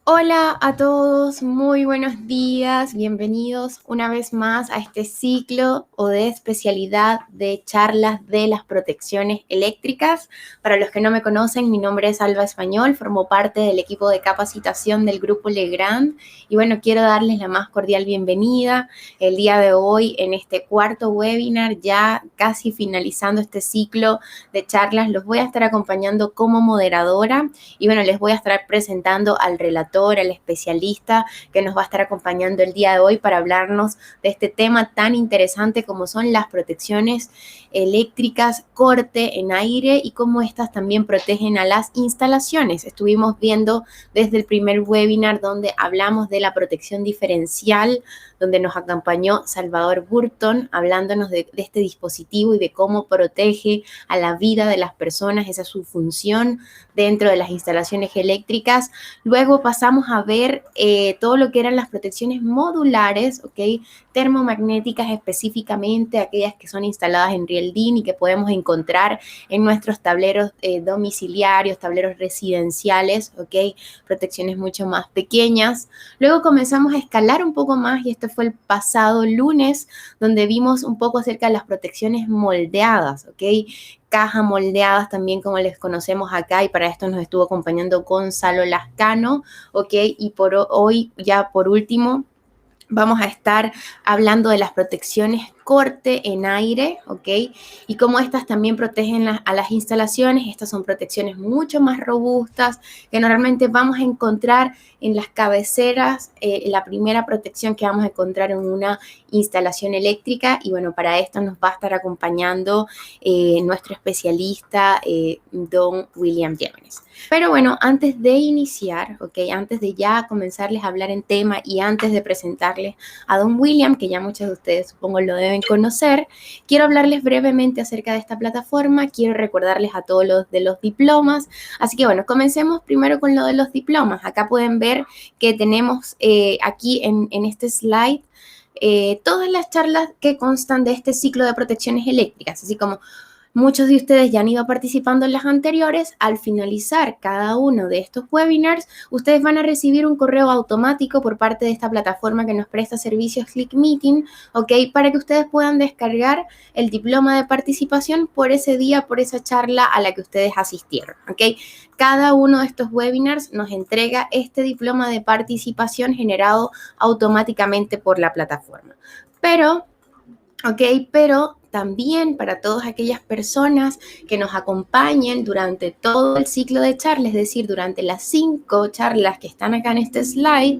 Hola a todos, muy buenos días, bienvenidos una vez más a este ciclo o de especialidad de charlas de las protecciones eléctricas. Para los que no me conocen, mi nombre es Alba Español, formo parte del equipo de capacitación del Grupo Legrand y bueno, quiero darles la más cordial bienvenida el día de hoy en este cuarto webinar, ya casi finalizando este ciclo de charlas. Los voy a estar acompañando como moderadora y bueno, les voy a estar presentando al relator, al especialista que nos va a estar acompañando el día de hoy para hablarnos de este tema tan interesante como son las protecciones eléctricas corte en aire y cómo estas también protegen a las instalaciones. Estuvimos viendo desde el primer webinar donde hablamos de la protección diferencial, donde nos acompañó Salvador Burton hablándonos de este dispositivo y de cómo protege a la vida de las personas, esa es su función dentro de las instalaciones eléctricas. Luego pasamos a ver todo lo que eran las protecciones modulares, ¿ok? Termomagnéticas específicamente, aquellas que son instaladas en Rieldin y que podemos encontrar en nuestros tableros domiciliarios, tableros residenciales, ¿ok? Protecciones mucho más pequeñas. Luego comenzamos a escalar un poco más y esto fue el pasado lunes, donde vimos un poco acerca de las protecciones moldeadas, ¿ok? Caja moldeadas también como les conocemos acá y para esto nos estuvo acompañando Gonzalo Lascano, ¿ok? Y por hoy ya por último vamos a estar hablando de las protecciones corte en aire, ¿ok? Y cómo estas también protegen a las instalaciones. Estas son protecciones mucho más robustas que normalmente vamos a encontrar en las cabeceras, la primera protección que vamos a encontrar en una instalación eléctrica. Y bueno, para esto nos va a estar acompañando nuestro especialista, don William Jevons. Pero bueno, antes de iniciar, ¿ok? Antes de ya comenzarles a hablar en tema y antes de presentarles a don William, que ya muchos de ustedes supongo lo deben conocer, quiero hablarles brevemente acerca de esta plataforma, quiero recordarles a todos los de los diplomas, así que bueno, comencemos primero con lo de los diplomas. Acá pueden ver que tenemos aquí en este slide todas las charlas que constan de este ciclo de protecciones eléctricas, así como muchos de ustedes ya han ido participando en las anteriores. Al finalizar cada uno de estos webinars, ustedes van a recibir un correo automático por parte de esta plataforma que nos presta servicios Click Meeting, ¿ok? Para que ustedes puedan descargar el diploma de participación por ese día, por esa charla a la que ustedes asistieron, ¿ok? Cada uno de estos webinars nos entrega este diploma de participación generado automáticamente por la plataforma. Pero también para todas aquellas personas que nos acompañen durante todo el ciclo de charlas, es decir, durante las 5 charlas que están acá en este slide,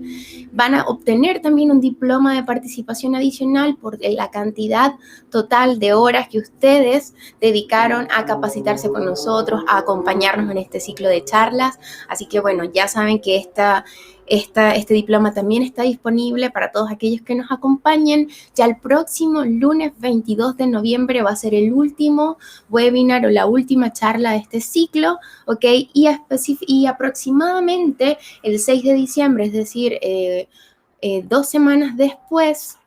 van a obtener también un diploma de participación adicional por la cantidad total de horas que ustedes dedicaron a capacitarse con nosotros, a acompañarnos en este ciclo de charlas. Así que bueno, ya saben que este diploma también está disponible para todos aquellos que nos acompañen. Ya el próximo lunes 22 de noviembre va a ser el último webinar o la última charla de este ciclo, ¿ok? Y aproximadamente el 6 de diciembre, es decir, 2 semanas después,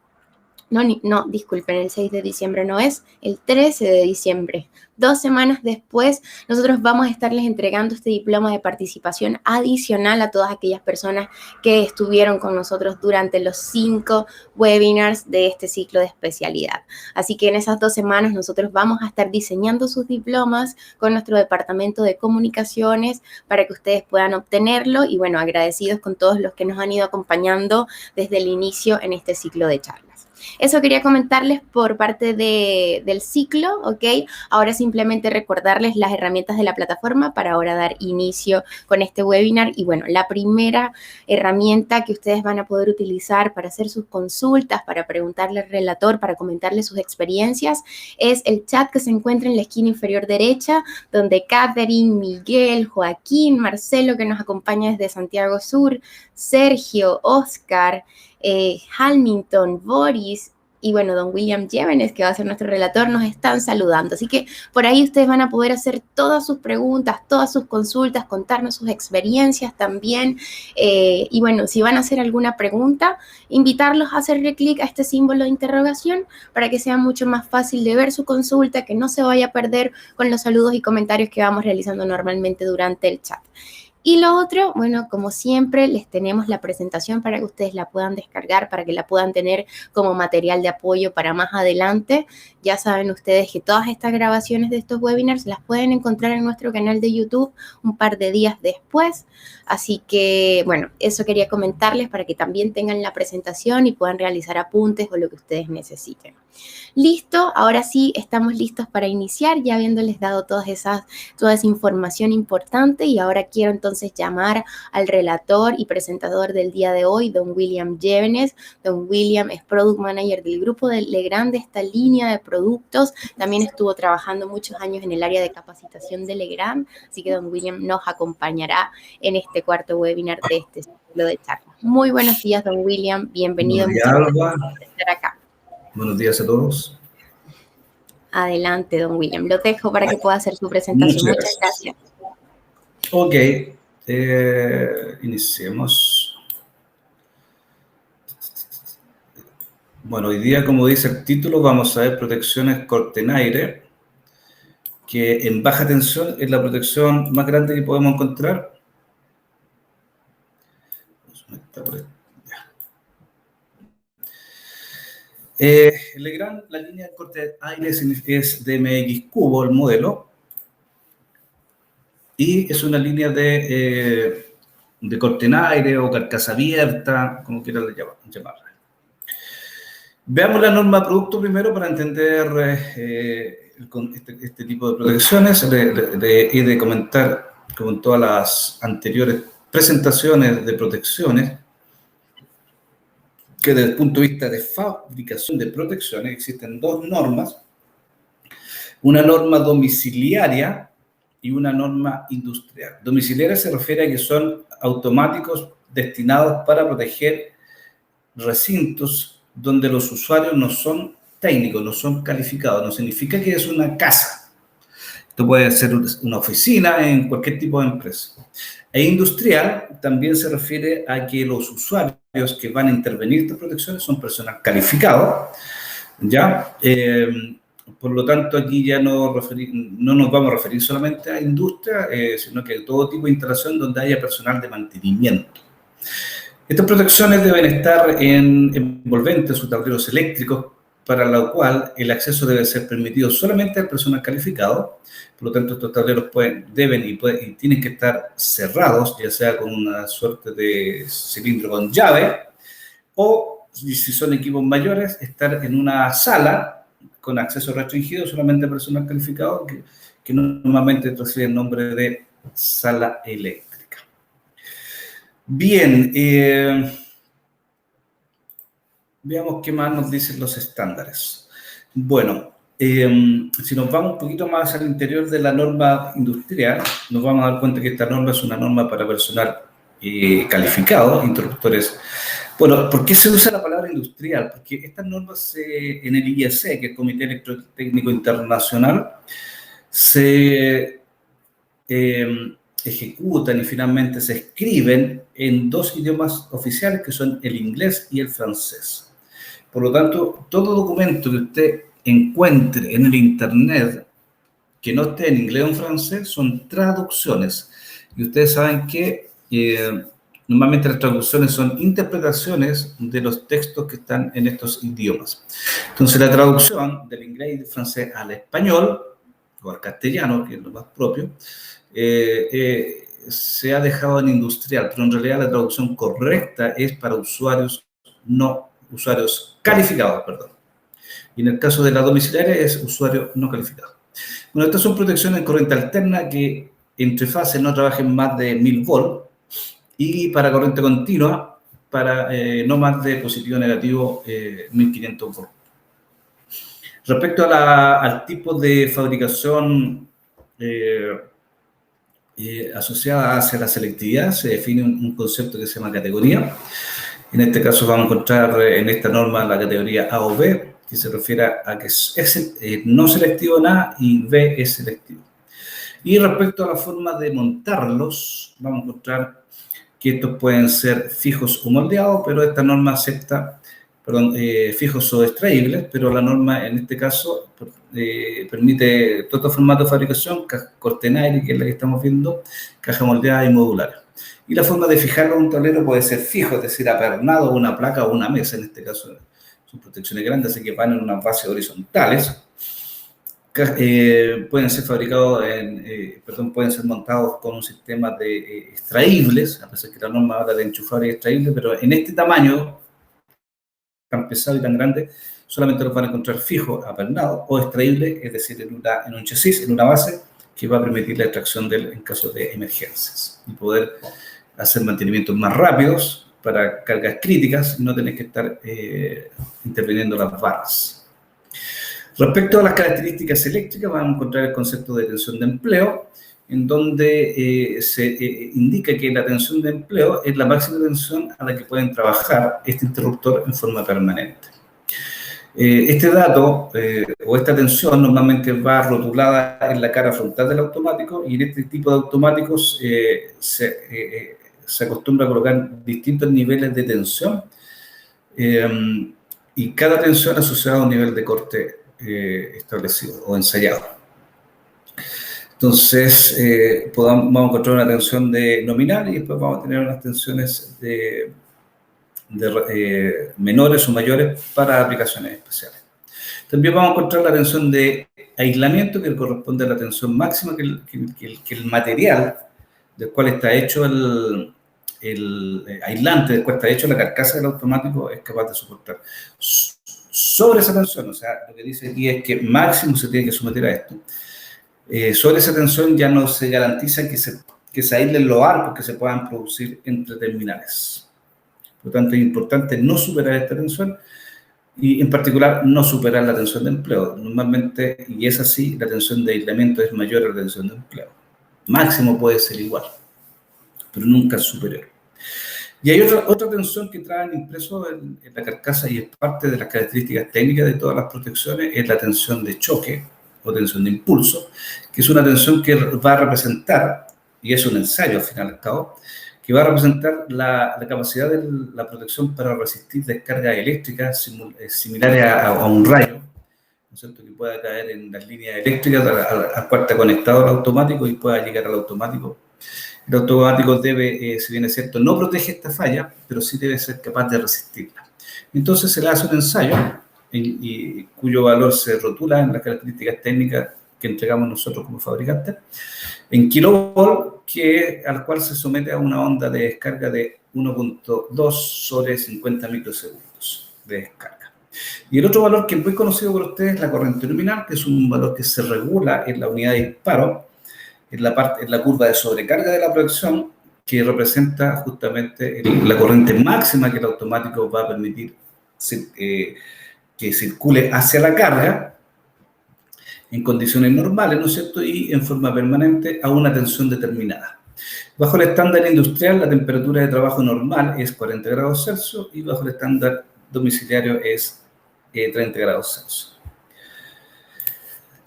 no, disculpen, el 6 de diciembre no es, el 13 de diciembre. 2 semanas después, nosotros vamos a estarles entregando este diploma de participación adicional a todas aquellas personas que estuvieron con nosotros durante los 5 webinars de este ciclo de especialidad. Así que en esas 2 semanas nosotros vamos a estar diseñando sus diplomas con nuestro departamento de comunicaciones para que ustedes puedan obtenerlo y bueno, agradecidos con todos los que nos han ido acompañando desde el inicio en este ciclo de charlas. Eso quería comentarles por parte del ciclo, ¿ok? Ahora simplemente recordarles las herramientas de la plataforma para ahora dar inicio con este webinar. Y bueno, la primera herramienta que ustedes van a poder utilizar para hacer sus consultas, para preguntarle al relator, para comentarle sus experiencias, es el chat que se encuentra en la esquina inferior derecha, donde Catherine, Miguel, Joaquín, Marcelo, que nos acompaña desde Santiago Sur, Sergio, Oscar, Halmington, Boris y bueno, don William Jevons, que va a ser nuestro relator, nos están saludando. Así que por ahí ustedes van a poder hacer todas sus preguntas, todas sus consultas, contarnos sus experiencias también. Y bueno, si van a hacer alguna pregunta, invitarlos a hacerle clic a este símbolo de interrogación para que sea mucho más fácil de ver su consulta, que no se vaya a perder con los saludos y comentarios que vamos realizando normalmente durante el chat. Y lo otro, bueno, como siempre, les tenemos la presentación para que ustedes la puedan descargar, para que la puedan tener como material de apoyo para más adelante. Ya saben ustedes que todas estas grabaciones de estos webinars las pueden encontrar en nuestro canal de YouTube un par de días después. Así que, bueno, eso quería comentarles para que también tengan la presentación y puedan realizar apuntes o lo que ustedes necesiten. Listo, ahora sí estamos listos para iniciar, ya habiéndoles dado toda esa información importante, y ahora quiero entonces llamar al relator y presentador del día de hoy, don William Llévenes. Don William es Product Manager del grupo de Legrand de esta línea de productos. También estuvo trabajando muchos años en el área de capacitación de Legrand, así que don William nos acompañará en este cuarto webinar de este ciclo de charlas. Muy buenos días, don William. Bienvenido. Buenos días, Alba. Por estar acá. Buenos días a todos. Adelante, don William. Lo dejo para que pueda hacer su presentación. Muchas gracias. Ok, iniciemos. Bueno, hoy día, como dice el título, vamos a ver protecciones corte-en-aire, que en baja tensión es la protección más grande que podemos encontrar. Legrand, la línea de corte-aire es DMX Cubo, el modelo, y es una línea de corte-en-aire o carcasa abierta, como quieran llamarla. Veamos la norma producto primero para entender este tipo de protecciones y de comentar, como en todas las anteriores presentaciones de protecciones, que desde el punto de vista de fabricación de protecciones existen dos normas: una norma domiciliaria y una norma industrial. Domiciliaria se refiere a que son automáticos destinados para proteger recintos donde los usuarios no son técnicos, no son calificados. No significa que es una casa. Esto puede ser una oficina en cualquier tipo de empresa. E industrial también se refiere a que los usuarios que van a intervenir estas protecciones son personas calificadas, ¿ya? Por lo tanto, aquí ya no nos vamos a referir solamente a industria, sino que a todo tipo de instalación donde haya personal de mantenimiento. Estas protecciones deben estar envolventes o tableros eléctricos, para lo cual el acceso debe ser permitido solamente al personal calificado. Por lo tanto, estos tableros deben y tienen que estar cerrados, ya sea con una suerte de cilindro con llave, o si son equipos mayores, estar en una sala con acceso restringido solamente al personal calificado, que normalmente recibe el nombre de sala eléctrica. Bien, veamos qué más nos dicen los estándares. Bueno, si nos vamos un poquito más al interior de la norma industrial, nos vamos a dar cuenta que esta norma es una norma para personal calificado, interruptores. Bueno, ¿por qué se usa la palabra industrial? Porque estas normas en el IEC, que es el Comité Electrotécnico Internacional, se ejecutan y finalmente se escriben en dos idiomas oficiales, que son el inglés y el francés. Por lo tanto, todo documento que usted encuentre en el Internet que no esté en inglés o en francés son traducciones. Y ustedes saben que normalmente las traducciones son interpretaciones de los textos que están en estos idiomas. Entonces, la traducción del inglés y del francés al español o al castellano, que es lo más propio, se ha dejado en industrial, pero en realidad la traducción correcta es para usuarios calificados, perdón. Y en el caso de la domiciliaria es usuario no calificado. Bueno, estas son protecciones en corriente alterna que entre fases no trabajen más de 1000 volts, y para corriente continua para no más de positivo o negativo 1500 volts. Respecto al tipo de fabricación asociada hacia la selectividad, se define un concepto que se llama categoría. En este caso vamos a encontrar en esta norma la categoría A o B, que se refiere a que es no selectivo en A y B es selectivo. Y respecto a la forma de montarlos, vamos a encontrar que estos pueden ser fijos o moldeados, pero esta norma acepta, fijos o extraíbles, pero la norma en este caso permite todo este formato de fabricación, corte en aire, que es la que estamos viendo, caja moldeada y modulares. Y la forma de fijarlo en un tablero puede ser fijo, es decir, apernado, una placa o una mesa, en este caso son protecciones grandes, así que van en unas bases horizontales. Pueden ser fabricados pueden ser montados con un sistema de extraíbles, a pesar que la norma habla de enchufable y extraíble, pero en este tamaño tan pesado y tan grande, solamente los van a encontrar fijos, apernados o extraíbles, es decir, en un chasis, en una base, que va a permitir la extracción en caso de emergencias y poder hacer mantenimientos más rápidos para cargas críticas y no tener que estar interviniendo las barras. Respecto a las características eléctricas, van a encontrar el concepto de tensión de empleo, en donde se indica que la tensión de empleo es la máxima tensión a la que pueden trabajar este interruptor en forma permanente. Este dato o esta tensión normalmente va rotulada en la cara frontal del automático, y en este tipo de automáticos se acostumbra a colocar distintos niveles de tensión y cada tensión asociada a un nivel de corte establecido o ensayado. Entonces, vamos a encontrar una tensión nominal y después vamos a tener unas tensiones menores o mayores para aplicaciones especiales. También vamos a encontrar la tensión de aislamiento, que corresponde a la tensión máxima que el material del cual está hecho el aislante, del cual está hecho la carcasa del automático, es capaz de soportar. Sobre esa tensión, o sea, lo que dice aquí es que máximo se tiene que someter a esto. Sobre esa tensión ya no se garantiza que se aíslen los arcos que se puedan producir entre terminales. Por lo tanto, es importante no superar esta tensión y, en particular, no superar la tensión de empleo. Normalmente, y es así, la tensión de aislamiento es mayor a la tensión de empleo. Máximo puede ser igual, pero nunca superior. Y hay otra tensión que traen impreso en la carcasa y es parte de las características técnicas de todas las protecciones, es la tensión de choque o tensión de impulso, que es una tensión que va a representar, y es un ensayo al final y al cabo, que va a representar la capacidad de la protección para resistir descargas eléctricas similares a un rayo, ¿no es cierto?, que pueda caer en las líneas eléctricas al cual está conectado el automático y pueda llegar al automático. El automático debe, si bien es cierto, no protege esta falla, pero sí debe ser capaz de resistirla. Entonces se le hace un ensayo cuyo valor se rotula en las características técnicas que entregamos nosotros como fabricantes, en kilovolt, al cual se somete a una onda de descarga de 1.2 sobre 50 microsegundos de descarga. Y el otro valor que es muy conocido por ustedes es la corriente nominal, que es un valor que se regula en la unidad de disparo, en la curva de sobrecarga de la protección, que representa justamente la corriente máxima que el automático va a permitir que circule hacia la carga en condiciones normales, ¿no es cierto?, y en forma permanente a una tensión determinada. Bajo el estándar industrial, la temperatura de trabajo normal es 40 grados Celsius y bajo el estándar domiciliario es 30 grados Celsius.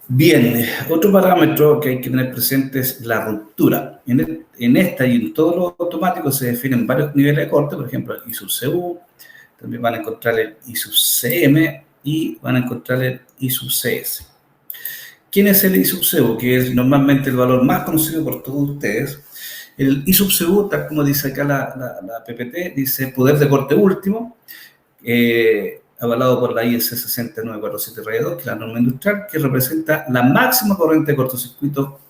Bien, otro parámetro que hay que tener presente es la ruptura. En esta y en todos los automáticos se definen varios niveles de corte, por ejemplo, el I sub CU, también van a encontrar el I sub CM y van a encontrar el I sub CS. ¿Quién es el I sub CU? Que es normalmente el valor más conocido por todos ustedes. El I sub CU, tal como dice acá la PPT, dice poder de corte último, avalado por la IEC 60947-2, que es la norma industrial, que representa la máxima corriente de cortocircuito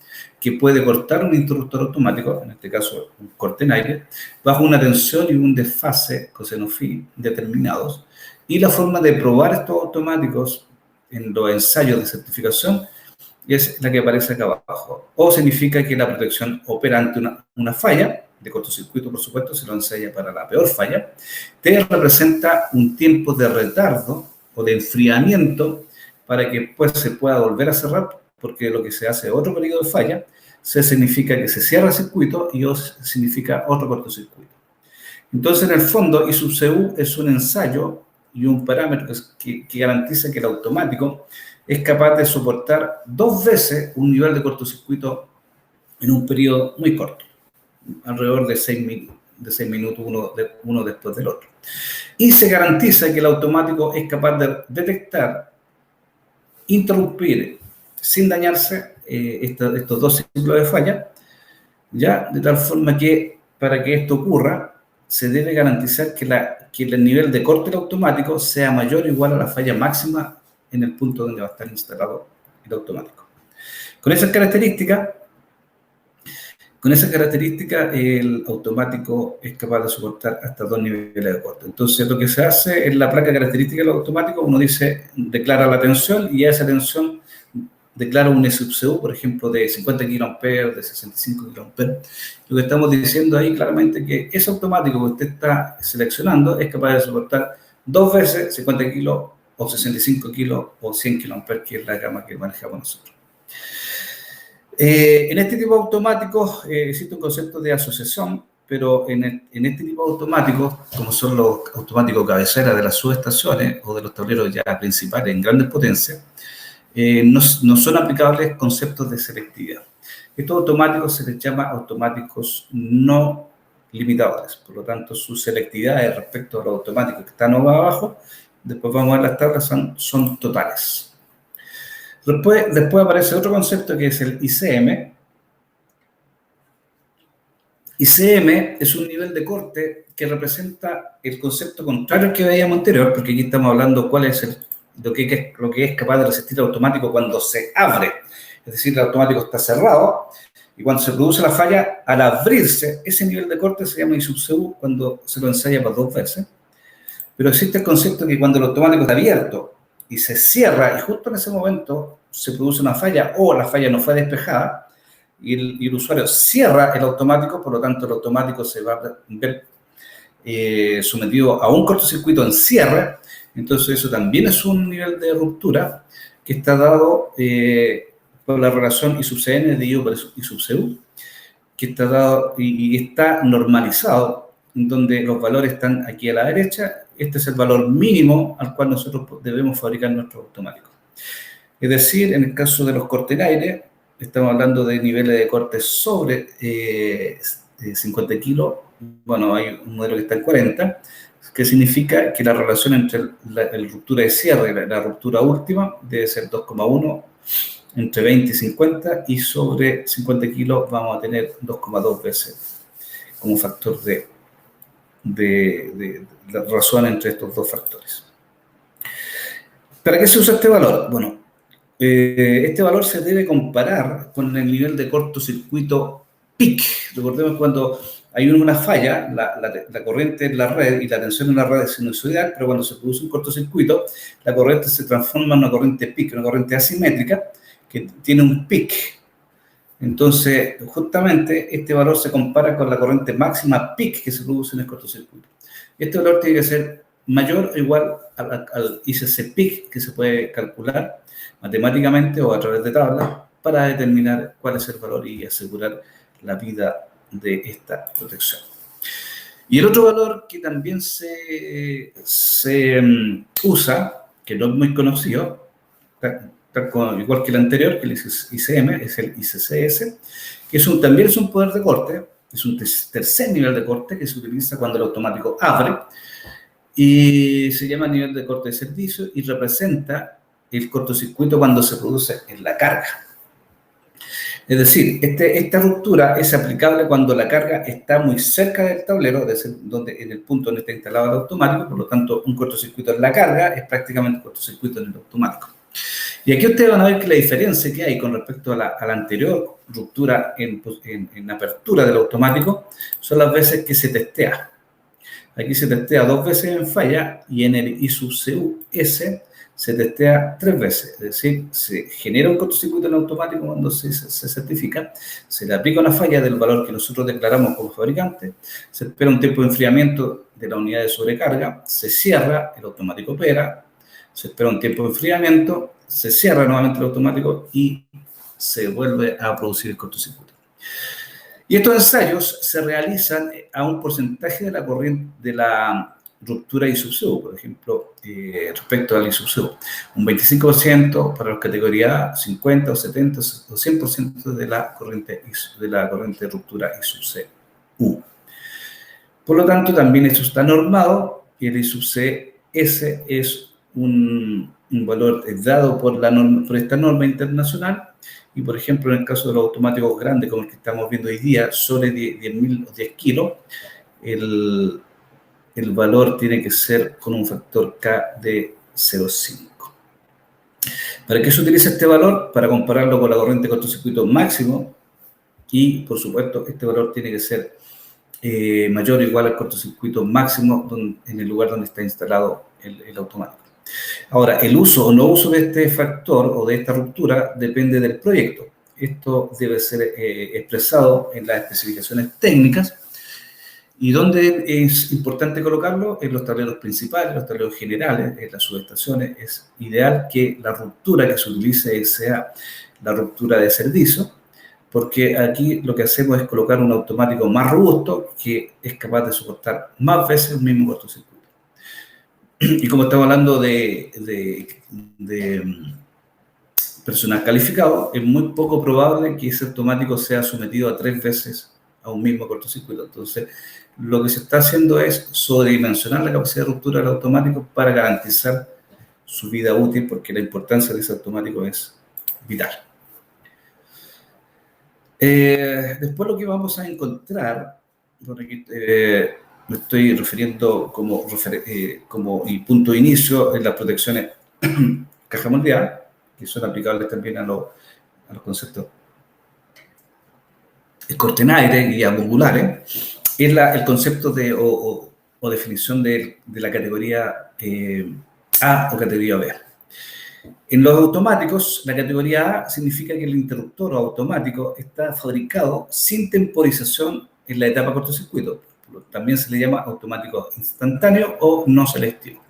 que puede cortar un interruptor automático, en este caso un corte en aire, bajo una tensión y un desfase coseno phi determinados. Y la forma de probar estos automáticos en los ensayos de certificación es la que aparece acá abajo. O significa que la protección opera ante una falla de cortocircuito, por supuesto, se lo ensaya para la peor falla. T representa un tiempo de retardo o de enfriamiento para que después se pueda volver a cerrar, porque lo que se hace es otro periodo de falla. C significa que se cierra el circuito y O significa otro cortocircuito. Entonces, en el fondo, I sub CU es un ensayo y un parámetro que garantiza que el automático es capaz de soportar 2 veces un nivel de cortocircuito en un periodo muy corto, alrededor de 6 minutos, uno después del otro. Y se garantiza que el automático es capaz de detectar interrumpir sin dañarse estos dos ciclos de falla, ya, de tal forma que para que esto ocurra se debe garantizar que el nivel de corte del automático sea mayor o igual a la falla máxima en el punto donde va a estar instalado el automático. Con esas características, el automático es capaz de soportar hasta 2 niveles de corte. Entonces, lo que se hace en la placa característica del automático, uno declara la tensión y a esa tensión declara un SUBCU, por ejemplo, de 50 kA, de 65 kA. Lo que estamos diciendo ahí claramente es que ese automático que usted está seleccionando es capaz de soportar 2 veces 50 kilos o 65 kilos o 100 kA, que es la gama que manejamos nosotros. En este tipo de automáticos existe un concepto de asociación, pero en este tipo de automáticos, como son los automáticos cabecera de las subestaciones o de los tableros ya principales en grandes potencias, no son aplicables conceptos de selectividad. Estos automáticos se les llama automáticos no limitadores, por lo tanto su selectividad respecto a los automáticos que están abajo, después vamos a ver las tablas, son totales. Después aparece otro concepto que es el ICM. ICM es un nivel de corte que representa el concepto contrario al que veíamos anterior, porque aquí estamos hablando cuál es lo que es capaz de resistir el automático cuando se abre. Es decir, el automático está cerrado y cuando se produce la falla, al abrirse, ese nivel de corte se llama ISUBCU cuando se lo ensaya por 2 veces. Pero existe el concepto que cuando el automático está abierto y se cierra, y justo en ese momento se produce una falla o la falla no fue despejada, y el usuario cierra el automático, por lo tanto el automático se va a ver sometido a un cortocircuito en cierre. Entonces eso también es un nivel de ruptura que está dado por la relación I sub CN de I sub CU, que está dado y está normalizado, en donde los valores están aquí a la derecha. Este es el valor mínimo al cual nosotros debemos fabricar nuestro automático. Es decir, en el caso de los cortes en aire, estamos hablando de niveles de corte sobre 50 kilos. Bueno, hay un modelo que está en 40, que significa que la relación entre la ruptura de cierre y la ruptura última debe ser 2,1 entre 20 y 50, y sobre 50 kilos vamos a tener 2,2 veces como factor de la razón entre estos dos factores. ¿Para qué se usa este valor? Bueno, este valor se debe comparar con el nivel de cortocircuito peak. Recordemos cuando hay una falla, la corriente en la red y la tensión en la red es sinusoidal, pero cuando se produce un cortocircuito, la corriente se transforma en una corriente peak, una corriente asimétrica que tiene un peak. Entonces, justamente, este valor se compara con la corriente máxima peak que se produce en el cortocircuito. Este valor tiene que ser mayor o igual al ICC peak, que se puede calcular matemáticamente o a través de tablas para determinar cuál es el valor y asegurar la vida de esta protección. Y el otro valor que también se usa, que no es muy conocido, igual que el anterior, que el ICM, es el ICCS, que también es un poder de corte, es un tercer nivel de corte que se utiliza cuando el automático abre, y se llama nivel de corte de servicio y representa el cortocircuito cuando se produce en la carga. Es decir, esta ruptura es aplicable cuando la carga está muy cerca del tablero, en el punto donde está instalado el automático. Por lo tanto, un cortocircuito en la carga es prácticamente un cortocircuito en el automático. Y aquí ustedes van a ver que la diferencia que hay con respecto a la anterior ruptura en apertura del automático son las veces que se testea. Aquí se testea 2 veces en falla y en el ISUBCUS se testea 3 veces. Es decir, se genera un cortocircuito en automático cuando se certifica, se le aplica una falla del valor que nosotros declaramos como fabricante, se espera un tiempo de enfriamiento de la unidad de sobrecarga, se cierra, el automático opera, se espera un tiempo de enfriamiento, se cierra nuevamente el automático y se vuelve a producir el cortocircuito. Y estos ensayos se realizan a un porcentaje de la corriente de la ruptura ISUBCU, por ejemplo, respecto al ISUBCU. Un 25% para la categoría A, 50 o 70 o 100% de la corriente de ruptura ISUBCU. Por lo tanto, también esto está normado y el ISUBCS es un un valor dado por esta norma internacional, y por ejemplo en el caso de los automáticos grandes como el que estamos viendo hoy día, sobre 10.000 o 10 kilos, el valor tiene que ser con un factor K de 0,5. ¿Para qué se utiliza este valor? Para compararlo con la corriente de cortocircuito máximo, y por supuesto este valor tiene que ser mayor o igual al cortocircuito máximo en el lugar donde está instalado el automático. Ahora, el uso o no uso de este factor o de esta ruptura depende del proyecto. Esto debe ser expresado en las especificaciones técnicas. ¿Y dónde es importante colocarlo? En los tableros principales, los tableros generales, en las subestaciones. Es ideal que la ruptura que se utilice sea la ruptura de servicio, porque aquí lo que hacemos es colocar un automático más robusto que es capaz de soportar más veces el mismo cortocircuito. Y como estamos hablando de personal calificado, es muy poco probable que ese automático sea sometido a 3 veces a un mismo cortocircuito. Entonces, lo que se está haciendo es sobredimensionar la capacidad de ruptura del automático para garantizar su vida útil, porque la importancia de ese automático es vital. Después lo que vamos a encontrar, por aquí, me estoy refiriendo como punto de inicio en las protecciones caja moldeada, que son aplicables también a los conceptos corte en aire y a modulares, es el concepto o definición de la categoría A o categoría B. En los automáticos, la categoría A significa que el interruptor automático está fabricado sin temporización en la etapa cortocircuito. También se le llama automático instantáneo o no selectivo.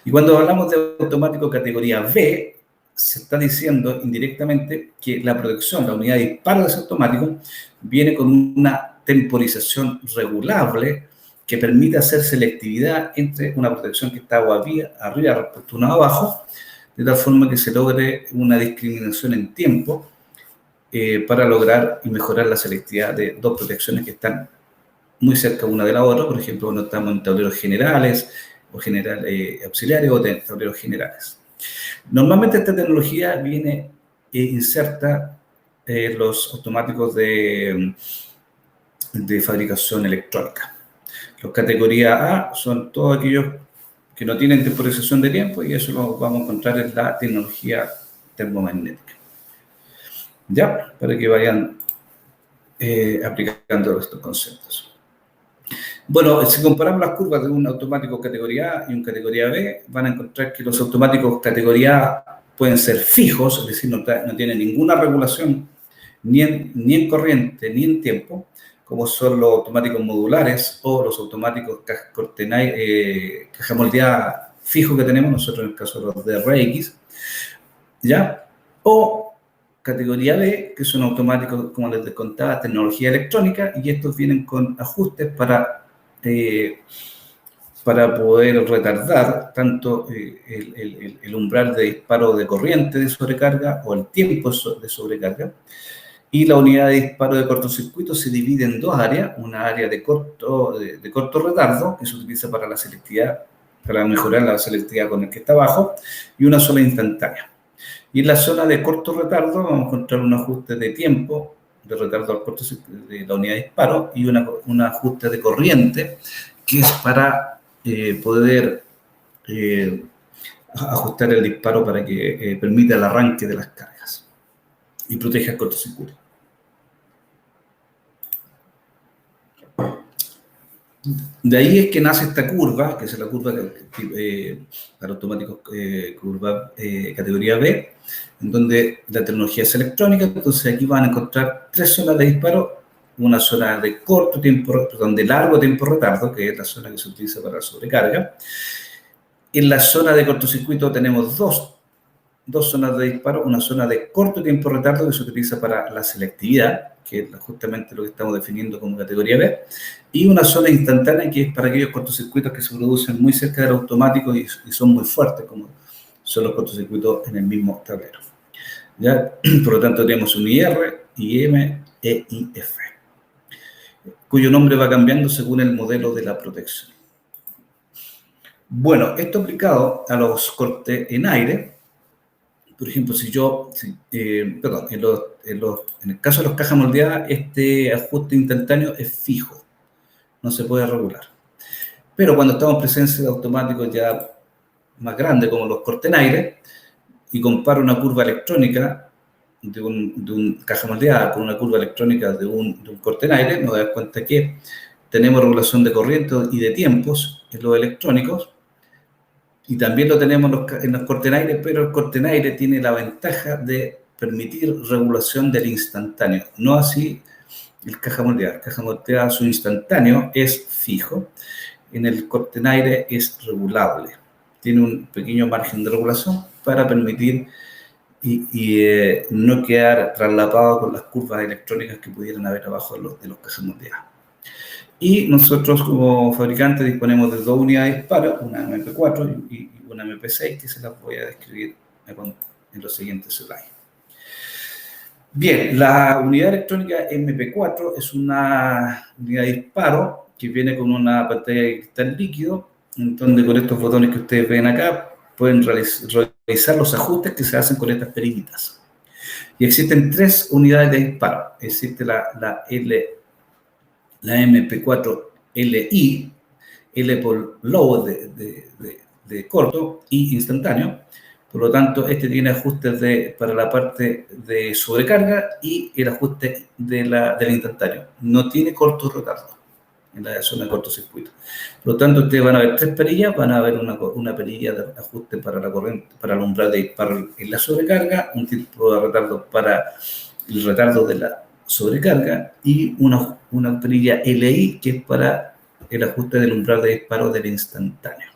Y cuando hablamos de automático categoría B, se está diciendo indirectamente que la protección, la unidad de disparo de ese automático, viene con una temporización regulable que permite hacer selectividad entre una protección que está arriba respecto a una abajo, de tal forma que se logre una discriminación en tiempo para lograr y mejorar la selectividad de dos protecciones que están muy cerca una de la otra. Por ejemplo, cuando estamos en tableros generales o auxiliares o tableros generales. Normalmente esta tecnología viene inserta en los automáticos de fabricación electrónica. Los categoría A son todos aquellos que no tienen temporización de tiempo, y eso lo vamos a encontrar en la tecnología termomagnética. Ya, para que vayan aplicando estos conceptos. Bueno, si comparamos las curvas de un automático categoría A y un categoría B, van a encontrar que los automáticos categoría A pueden ser fijos, es decir, no tienen ninguna regulación ni en corriente ni en tiempo, como son los automáticos modulares o los automáticos caja moldeada fijos que tenemos nosotros en el caso de los DRX, ¿ya? O categoría B, que son automáticos, como les contaba, tecnología electrónica, y estos vienen con ajustes para poder retardar tanto el umbral de disparo de corriente de sobrecarga o el tiempo de sobrecarga. Y la unidad de disparo de cortocircuito se divide en dos áreas: una área de corto retardo, que se utiliza para la selectividad, para mejorar la selectividad con el que está abajo, y una sola instantánea. Y en la zona de corto retardo vamos a encontrar un ajuste de tiempo de retardo al cortocircuito de la unidad de disparo, y un ajuste de corriente, que es para poder ajustar el disparo para que permita el arranque de las cargas y proteja el cortocircuito. De ahí es que nace esta curva, que es la curva para automáticos curva categoría B, en donde la tecnología es electrónica. Entonces aquí van a encontrar 3 zonas de disparo: una zona de de largo tiempo retardo, que es la zona que se utiliza para la sobrecarga. En la zona de cortocircuito tenemos dos zonas de disparo: una zona de corto tiempo retardo, que se utiliza para la selectividad, que es justamente lo que estamos definiendo como categoría B, y una zona instantánea, que es para aquellos cortocircuitos que se producen muy cerca del automático y son muy fuertes, como son los cortocircuitos en el mismo tablero. ¿Ya? Por lo tanto, tenemos un IR, IM e IF, cuyo nombre va cambiando según el modelo de la protección. Bueno, esto aplicado a los cortes en aire, Por ejemplo, en el caso de las cajas moldeadas, este ajuste instantáneo es fijo, no se puede regular. Pero cuando estamos en presencia de automáticos ya más grandes, como los cortenaires, y comparo una curva electrónica de un caja moldeada con una curva electrónica de un cortenaire, nos damos cuenta que tenemos regulación de corriente y de tiempos en los electrónicos, y también lo tenemos en los cortenaires, pero el cortenaire tiene la ventaja de permitir regulación del instantáneo, no así el caja moldeada. El caja moldeada, su instantáneo es fijo, en el cortenaire es regulable, tiene un pequeño margen de regulación para permitir no quedar traslapado con las curvas electrónicas que pudieran haber abajo de los cajas moldeadas. Y nosotros como fabricantes disponemos de dos unidades disparo, una MP4 y una MP6, que se las voy a describir en los siguientes slides. Bien, la unidad electrónica MP4 es una unidad disparo que viene con una pantalla de cristal líquido, en donde con estos botones que ustedes ven acá pueden realizar los ajustes que se hacen con estas perillitas. Y existen tres unidades de disparo. Existe la MP4 LI, L por low de corto y instantáneo. Por lo tanto, este tiene ajustes para la parte de sobrecarga y el ajuste del instantáneo. No tiene corto retardo en la zona de cortocircuito. Por lo tanto, ustedes van a ver tres perillas. Van a ver una perilla de ajuste para la corriente, para el umbral de disparo en la sobrecarga, un tipo de retardo para el retardo de la sobrecarga y una perilla LI que es para el ajuste del umbral de disparo del instantáneo.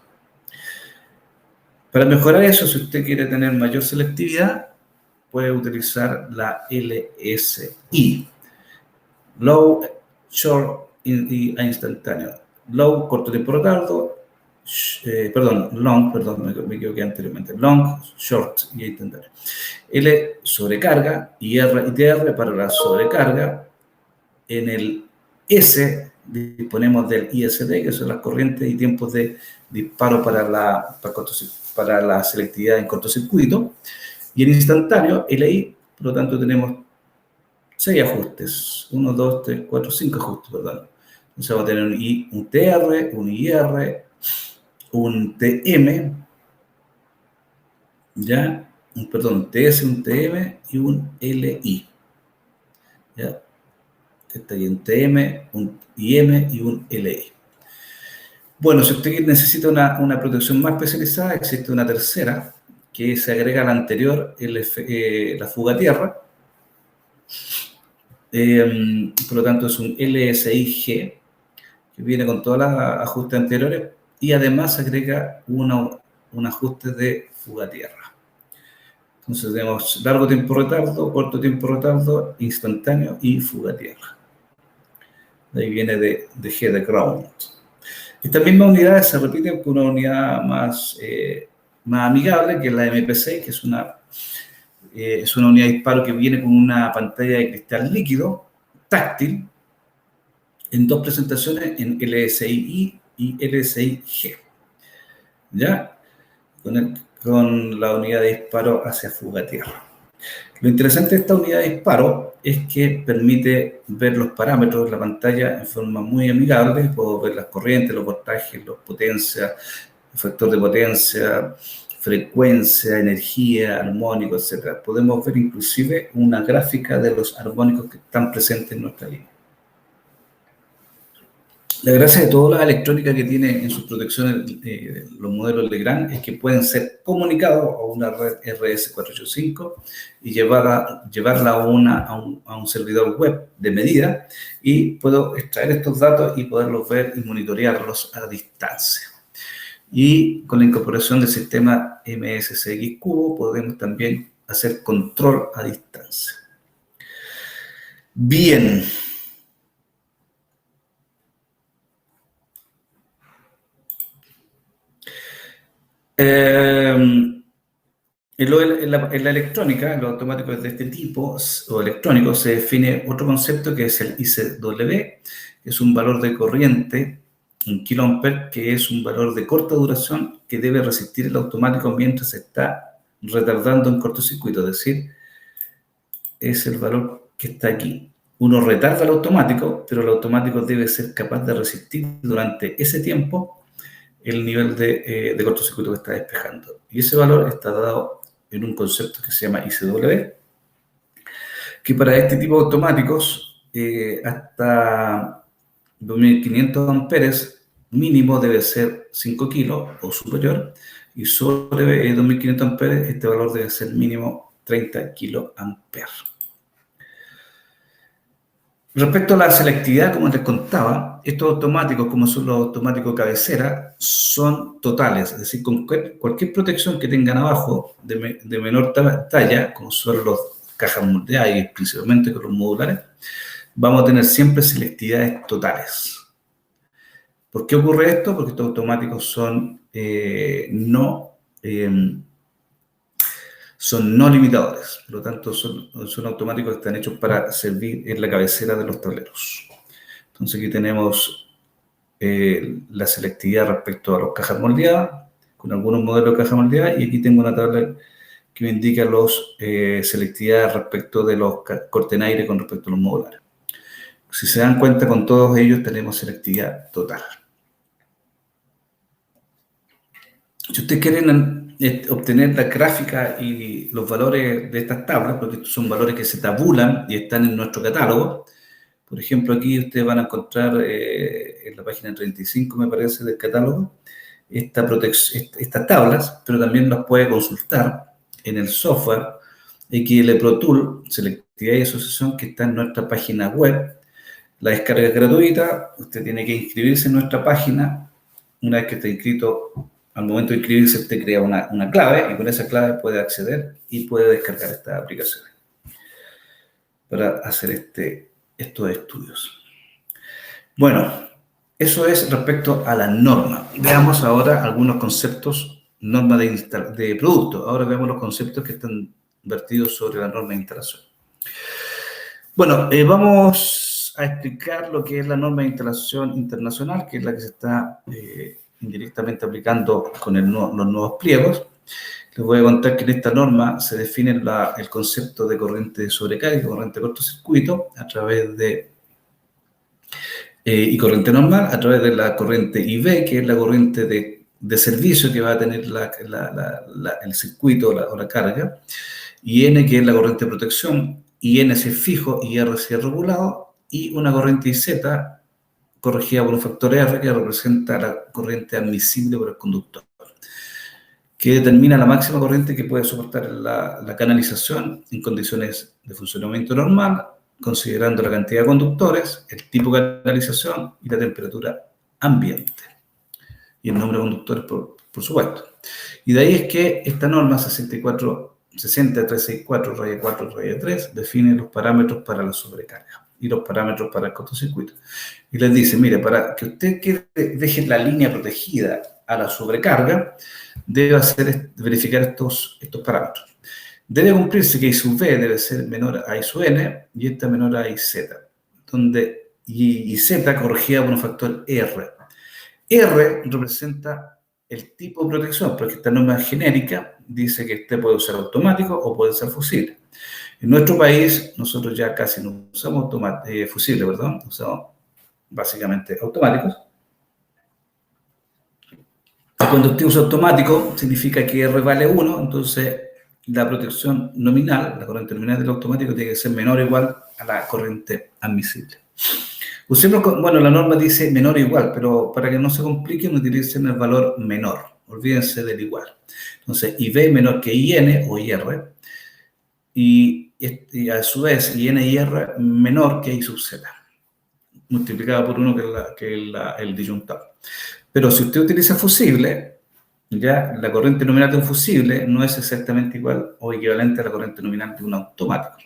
Para mejorar eso, si usted quiere tener mayor selectividad, puede utilizar la LSI, Low, Short y instantáneo. Low, corto tiempo retardo, me equivoqué anteriormente. Long, short y instantáneo. L, sobrecarga, y R y TR para la sobrecarga. En el S disponemos del ISD, que son las corrientes y tiempos de disparo para la selectividad en cortocircuito. Y en instantáneo, LI, por lo tanto tenemos 6 ajustes. 1, 2, 3, 4, 5 ajustes, perdón. Entonces vamos a tener un TR, un IR, un TM, un TS, un TM y un LI. ¿Ya? Está ahí un TM, un IM y un LI. Bueno, si usted necesita una protección más especializada, existe una tercera que se agrega a la anterior, la fuga a tierra. Por lo tanto, es un LSI-G que viene con todos los ajustes anteriores y además se agrega un ajuste de fuga a tierra. Entonces tenemos largo tiempo retardo, corto tiempo retardo, instantáneo y fuga a tierra. De ahí viene de G de ground. Estas mismas unidades se repiten con una unidad más amigable, que es la MP6, que es una unidad de disparo que viene con una pantalla de cristal líquido, táctil, en dos presentaciones, en LSI-I y LSI-G. ¿Ya? Con la unidad de disparo hacia fuga a tierra. Lo interesante de esta unidad de disparo es que permite ver los parámetros de la pantalla en forma muy amigable. Puedo ver las corrientes, los voltajes, las potencias, el factor de potencia, frecuencia, energía, armónico, etc. Podemos ver inclusive una gráfica de los armónicos que están presentes en nuestra línea. La gracia de toda la electrónica que tiene en sus protecciones los modelos Legrand es que pueden ser comunicados a una red RS485 y llevarla a un servidor web de medida, y puedo extraer estos datos y poderlos ver y monitorearlos a distancia. Y con la incorporación del sistema MSCX Cubo podemos también hacer control a distancia. Bien. En la electrónica, en los automáticos de este tipo o electrónicos, se define otro concepto que es el ICW, que es un valor de corriente en kiloamperes, que es un valor de corta duración que debe resistir el automático mientras está retardando en cortocircuito, es decir, es el valor que está aquí. Uno retarda el automático, pero el automático debe ser capaz de resistir durante ese tiempo el nivel de cortocircuito que está despejando. Y ese valor está dado en un concepto que se llama ICW, que para este tipo de automáticos, hasta 2500 amperes mínimo debe ser 5 kilos o superior, y sobre 2500 amperes este valor debe ser mínimo 30 kiloamperes. Respecto a la selectividad, como les contaba, estos automáticos, como son los automáticos cabecera, son totales, es decir, con cualquier protección que tengan abajo de menor talla, como son los cajas moldeadas y principalmente con los modulares, vamos a tener siempre selectividades totales. ¿Por qué ocurre esto? Porque estos automáticos son no limitadores, por lo tanto son automáticos que están hechos para servir en la cabecera de los tableros. Entonces aquí tenemos la selectividad respecto a las cajas moldeadas, con algunos modelos de caja moldeada, y aquí tengo una tabla que me indica los selectividad respecto de los cortenaires con respecto a los modulares. Si se dan cuenta, con todos ellos tenemos selectividad total. Si ustedes quieren obtener la gráfica y los valores de estas tablas, porque estos son valores que se tabulan y están en nuestro catálogo, por ejemplo, aquí ustedes van a encontrar en la página 35, me parece, del catálogo, estas tablas, pero también las puede consultar en el software XL Pro Tool, Selectividad y Asociación, que está en nuestra página web. La descarga es gratuita, usted tiene que inscribirse en nuestra página. Una vez que esté inscrito, al momento de inscribirse, usted crea una clave, y con esa clave puede acceder y puede descargar esta aplicación para hacer estos estudios. Bueno, eso es respecto a la norma. Veamos ahora algunos conceptos, norma de producto. Ahora veamos los conceptos que están vertidos sobre la norma de instalación. Bueno, vamos a explicar lo que es la norma de instalación internacional, que es la que se está indirectamente aplicando con los nuevos pliegos. Les voy a contar que en esta norma se define el concepto de corriente de sobrecarga, corriente de cortocircuito, a través de y corriente normal, a través de la corriente IV, que es la corriente de servicio que va a tener el circuito o la carga, y N, que es la corriente de protección, y N si es fijo y R si es regulado, y una corriente IZ corregida por un factor R, que representa la corriente admisible por el conductor, que determina la máxima corriente que puede soportar la canalización en condiciones de funcionamiento normal, considerando la cantidad de conductores, el tipo de canalización y la temperatura ambiente. Y el nombre de conductores, por supuesto. Y de ahí es que esta norma 60364-4-3 define los parámetros para la sobrecarga y los parámetros para el cortocircuito. Y les dice, mire, para que usted deje la línea protegida a la sobrecarga, debe verificar estos parámetros. Debe cumplirse que I sub V debe ser menor a I sub N y esta menor a IZ, donde IZ corregida por un factor R. R representa el tipo de protección, porque esta norma genérica dice que este puede ser automático o puede ser fusible. En nuestro país, nosotros ya casi no usamos fusibles, ¿verdad? Usamos básicamente automáticos. Cuando usted usa automático, significa que R vale 1, entonces la protección nominal, la corriente nominal del automático, tiene que ser menor o igual a la corriente admisible. Usemos, bueno, la norma dice menor o igual, pero para que no se compliquen, utilicen el valor menor. Olvídense del igual. Entonces, IB menor que IN o IR, y a su vez IN y IR menor que I sub Z, multiplicado por 1 que es el disyuntado. Pero si usted utiliza fusible, ya la corriente nominal de un fusible no es exactamente igual o equivalente a la corriente nominal de un automático.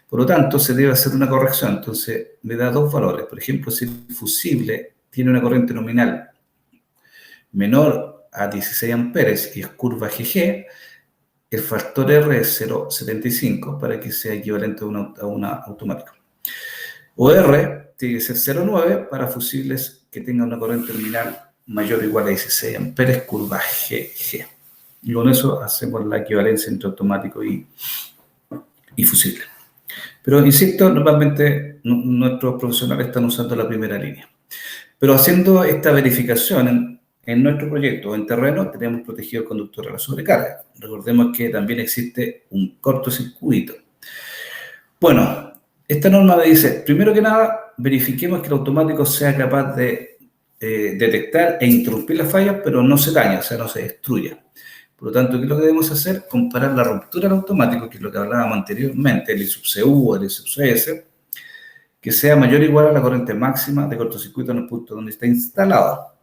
Por lo tanto, se debe hacer una corrección. Entonces, le da dos valores. Por ejemplo, si el fusible tiene una corriente nominal menor a 16 amperes y es curva GG, el factor R es 0,75 para que sea equivalente a una automático. O R tiene que ser 0,9 para fusibles que tengan una corriente nominal mayor o igual a 16 amperes, curva GG. y con eso hacemos la equivalencia entre automático y fusible. Pero, insisto, normalmente nuestros profesionales están usando la primera línea. Pero haciendo esta verificación en nuestro proyecto en terreno, tenemos protegido el conductor a la sobrecarga. Recordemos que también existe un cortocircuito. Bueno, esta norma me dice, primero que nada, verifiquemos que el automático sea capaz de detectar e interrumpir las fallas, pero no se daña, o sea, no se destruya. Por lo tanto, ¿qué es lo que debemos hacer? Comparar la ruptura del automático, que es lo que hablábamos anteriormente, el I sub CU o el I sub CS, que sea mayor o igual a la corriente máxima de cortocircuito en el punto donde está instalado.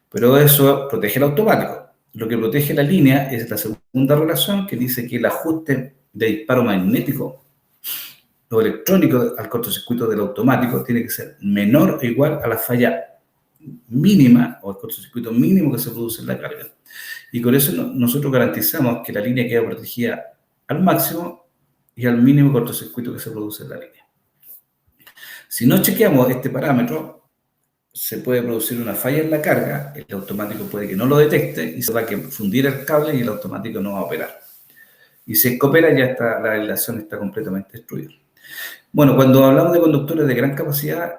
Pero eso protege el automático. Lo que protege la línea es la segunda relación, que dice que el ajuste de disparo magnético o electrónico al cortocircuito del automático tiene que ser menor o igual a la falla mínima o el cortocircuito mínimo que se produce en la carga. Y con eso nosotros garantizamos que la línea queda protegida al máximo y al mínimo cortocircuito que se produce en la línea. Si no chequeamos este parámetro, se puede producir una falla en la carga, el automático puede que no lo detecte y se va a fundir el cable y el automático no va a operar. Y si es que opera, ya está, la aislación está completamente destruida. Bueno, cuando hablamos de conductores de gran capacidad,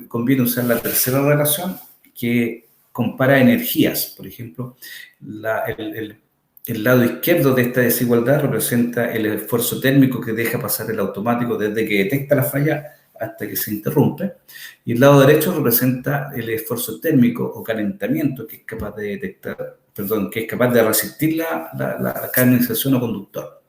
conviene usar la tercera relación que compara energías. Por ejemplo, el lado izquierdo de esta desigualdad representa el esfuerzo térmico que deja pasar el automático desde que detecta la falla hasta que se interrumpe, y el lado derecho representa el esfuerzo térmico o calentamiento que es capaz de detectar, que es capaz de resistir la canalización o conductor.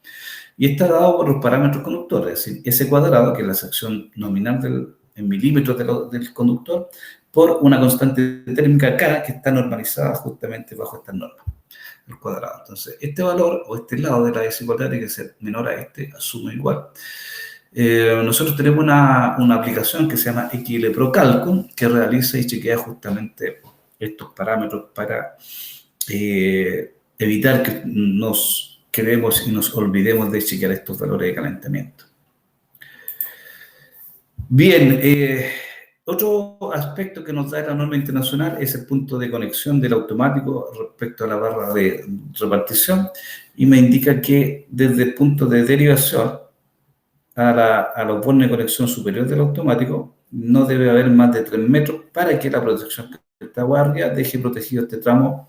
Y está dado por los parámetros conductores, es decir, ese cuadrado, que es la sección nominal en milímetros del conductor, por una constante térmica K que está normalizada justamente bajo estas normas, el cuadrado. Entonces, este valor o este lado de la desigualdad tiene que ser menor a este, asumo igual. Nosotros tenemos una aplicación que se llama XLProCalcul, que realiza y chequea justamente estos parámetros para evitar que nos quedemos y nos olvidemos de chequear estos valores de calentamiento. Bien, otro aspecto que nos da la norma internacional es el punto de conexión del automático respecto a la barra de repartición, y me indica que desde el punto de derivación a los bornes de conexión superior del automático no debe haber más de 3 metros para que la protección que está guardia deje protegido este tramo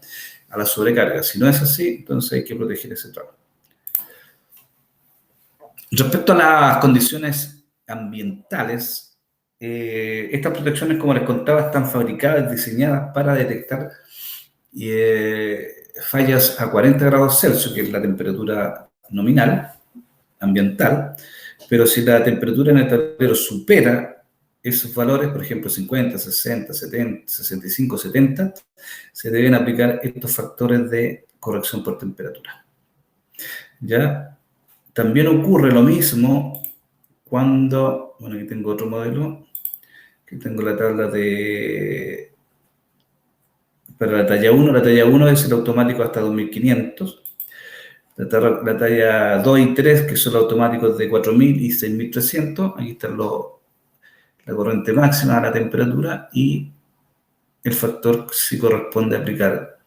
a la sobrecarga. Si no es así, entonces hay que proteger ese tramo. Respecto a las condiciones ambientales, estas protecciones, como les contaba, están fabricadas, diseñadas para detectar fallas a 40 grados Celsius, que es la temperatura nominal ambiental. Pero si la temperatura en el tablero supera esos valores, por ejemplo 50, 60, 70, 65, 70, se deben aplicar estos factores de corrección por temperatura. ¿Ya? También ocurre lo mismo cuando, bueno, aquí tengo otro modelo, que tengo la tabla para la talla 1 es el automático hasta 2500. La talla 2 y 3, que son los automáticos de 4000 y 6300, aquí está la corriente máxima, la temperatura y el factor si corresponde aplicar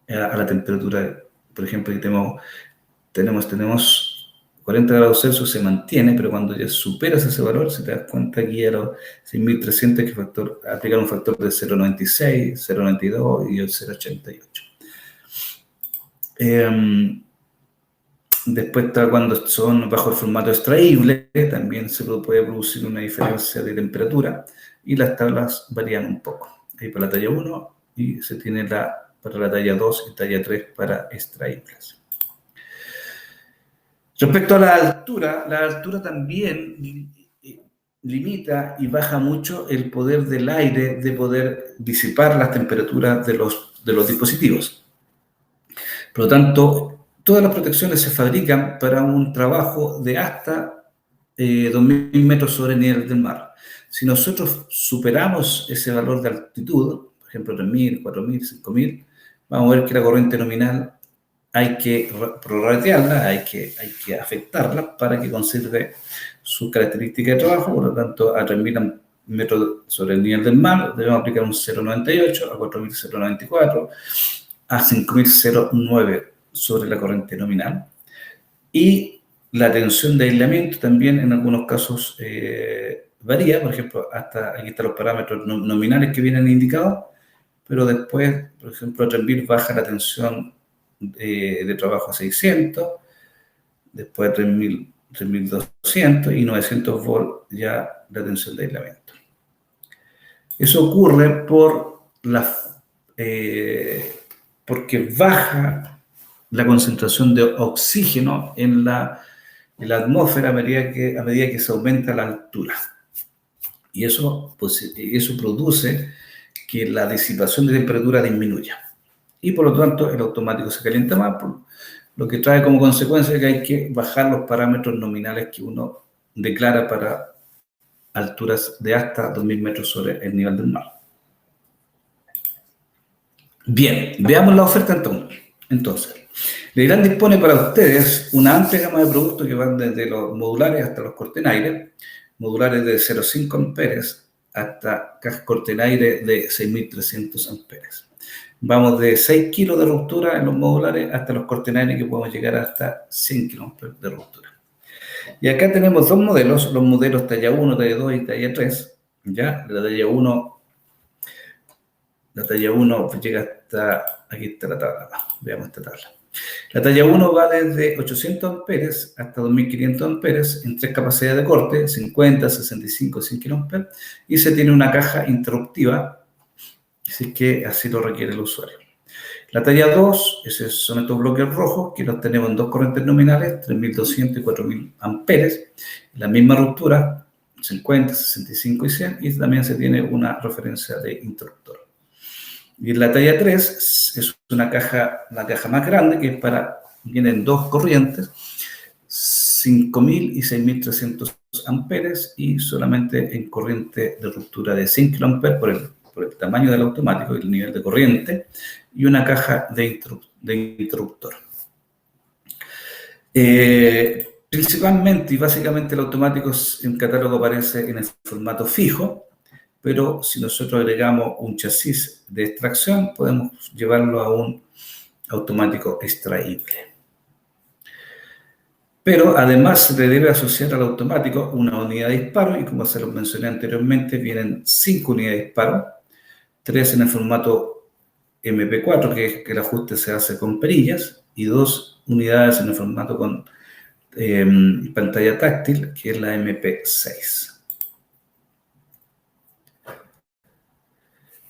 a la temperatura. Por ejemplo, aquí tenemos 40 grados Celsius, se mantiene, pero cuando ya superas ese valor, si te das cuenta aquí a los 6300 hay que aplicar un factor de 0,96, 0,92 y el 0,88. Después está cuando son bajo el formato extraíble, también se puede producir una diferencia de temperatura y las tablas varían un poco. Ahí para la talla 1 y se tiene para la talla 2 y talla 3 para extraíbles. Respecto a la altura también limita y baja mucho el poder del aire de poder disipar las temperaturas de los dispositivos. Por lo tanto, todas las protecciones se fabrican para un trabajo de hasta 2.000 metros sobre el nivel del mar. Si nosotros superamos ese valor de altitud, por ejemplo 3.000, 4.000, 5.000, vamos a ver que la corriente nominal hay que prorratearla, hay que afectarla para que conserve su característica de trabajo. Por lo tanto, a 3.000 metros sobre el nivel del mar debemos aplicar un 0,98, a 4.000 0,94, a 5.000 0,9 sobre la corriente nominal. Y la tensión de aislamiento también en algunos casos varía. Por ejemplo, aquí están los parámetros nominales que vienen indicados, pero después, por ejemplo, 3000 baja la tensión de trabajo a 600, después 3000, 3200 y 900 volts ya la tensión de aislamiento. Eso ocurre porque baja la concentración de oxígeno en la atmósfera a medida que se aumenta la altura. Y eso produce que la disipación de temperatura disminuya. Y por lo tanto el automático se calienta más, lo que trae como consecuencia que hay que bajar los parámetros nominales que uno declara para alturas de hasta 2000 metros sobre el nivel del mar. Bien, veamos la oferta entonces. Legrand dispone para ustedes una amplia gama de productos que van desde los modulares hasta los cortenaires, modulares de 0,5 amperes hasta cortenaires de 6.300 amperes. Vamos de 6 kilos de ruptura en los modulares hasta los cortenaires que podemos llegar hasta 100 kilómetros de ruptura. Y acá tenemos dos modelos, los modelos talla 1, talla 2 y talla 3. ¿Ya? La talla 1 llega hasta, aquí está la tabla, veamos esta tabla. La talla 1 va desde 800 amperes hasta 2500 amperes en tres capacidades de corte, 50, 65 y 100 kA, y se tiene una caja interruptiva, así que así lo requiere el usuario. La talla 2, esos son estos bloques rojos, que los tenemos en dos corrientes nominales, 3200 y 4000 amperes, la misma ruptura, 50, 65 y 100, y también se tiene una referencia de interruptor. Y en la talla 3 es una caja más grande, que vienen dos corrientes, 5000 y 6300 amperes, y solamente en corriente de ruptura de 100 kA por el tamaño del automático y el nivel de corriente, y una caja de interruptor. Principalmente y básicamente el automático en catálogo aparece en el formato fijo, pero si nosotros agregamos un chasis de extracción, podemos llevarlo a un automático extraíble. Pero además se le debe asociar al automático una unidad de disparo, y como se los mencioné anteriormente, vienen 5 unidades de disparo, 3 en el formato MP4, que es que el ajuste se hace con perillas, y 2 unidades en el formato con pantalla táctil, que es la MP6.